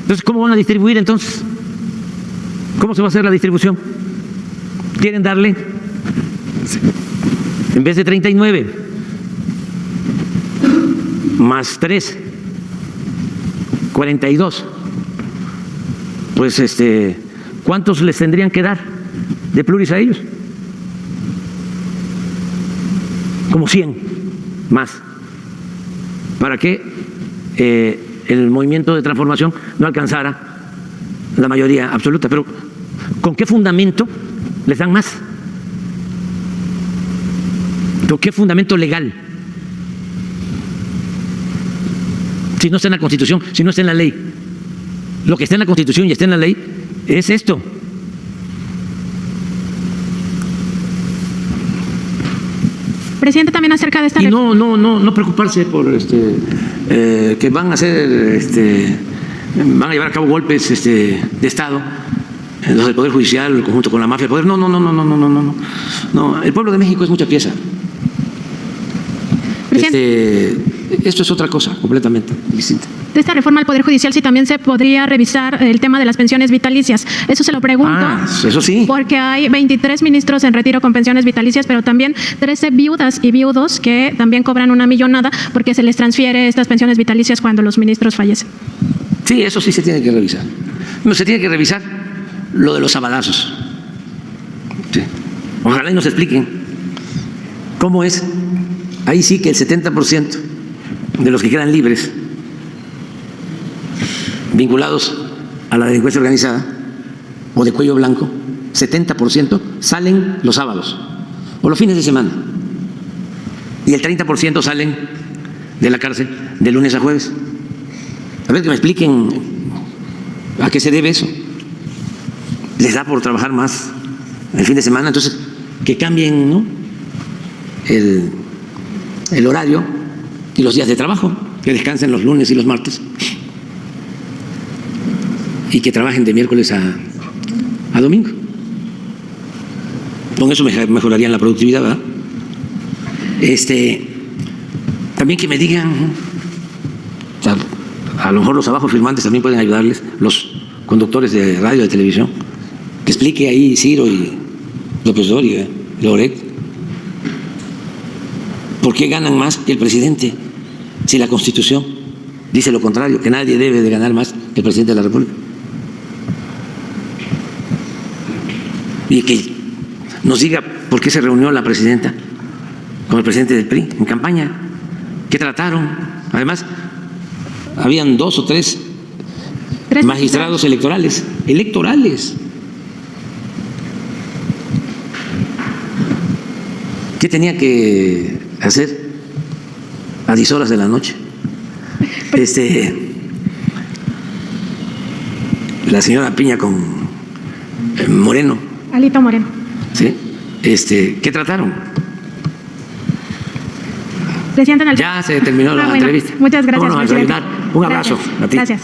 Entonces, ¿cómo van a distribuir entonces? ¿Cómo se va a hacer la distribución? Quieren darle, en vez de 39, más 3, 42. Pues, ¿cuántos les tendrían que dar de pluris a ellos? Como 100 más. Para que el Movimiento de Transformación no alcanzara la mayoría absoluta. Pero, ¿con qué fundamento les dan más? ¿Con qué fundamento legal? Si no está en la Constitución, si no está en la ley. Lo que está en la Constitución y está en la ley es esto. Presidente, también acerca de esta... Y no preocuparse por que van a hacer, van a llevar a cabo golpes de Estado, los del Poder Judicial, el conjunto con la mafia del poder. No, el pueblo de México es mucha pieza. Esto es otra cosa completamente distinta. De esta reforma al Poder Judicial, si también se podría revisar el tema de las pensiones vitalicias. Eso se lo pregunto. Eso sí. Porque hay 23 ministros en retiro con pensiones vitalicias, pero también 13 viudas y viudos que también cobran una millonada porque se les transfiere estas pensiones vitalicias cuando los ministros fallecen. Sí, eso sí se tiene que revisar. No, se tiene que revisar lo de los avalazos. Sí. Ojalá y nos expliquen cómo es. Ahí sí que el 70% de los que quedan libres vinculados a la delincuencia organizada o de cuello blanco, 70% salen los sábados o los fines de semana y el 30% salen de la cárcel de lunes a jueves. A ver que me expliquen a qué se debe eso. Les da por trabajar más el fin de semana, entonces que cambien, ¿no?, el horario y los días de trabajo, que descansen los lunes y los martes y que trabajen de miércoles a domingo. Con eso mejorarían la productividad, ¿verdad? También que me digan, o sea, a lo mejor los abajo firmantes también pueden ayudarles, los conductores de radio, de televisión, que explique ahí Ciro y López Dóriga, Loret, ¿por qué ganan más que el presidente? Si la Constitución dice lo contrario, que nadie debe de ganar más que el presidente de la República. Y que nos diga por qué se reunió la presidenta con el presidente del PRI en campaña, qué trataron. Además, habían 2 o 3 magistrados electorales. ¿Qué tenía que hacer a 10 horas de la noche? La señora Piña con Moreno. Alito Moreno. ¿Sí? ¿Qué trataron? Presidente, ya se terminó la bueno, entrevista. Muchas gracias, Vámonos a desayunar. Un abrazo a ti. Gracias.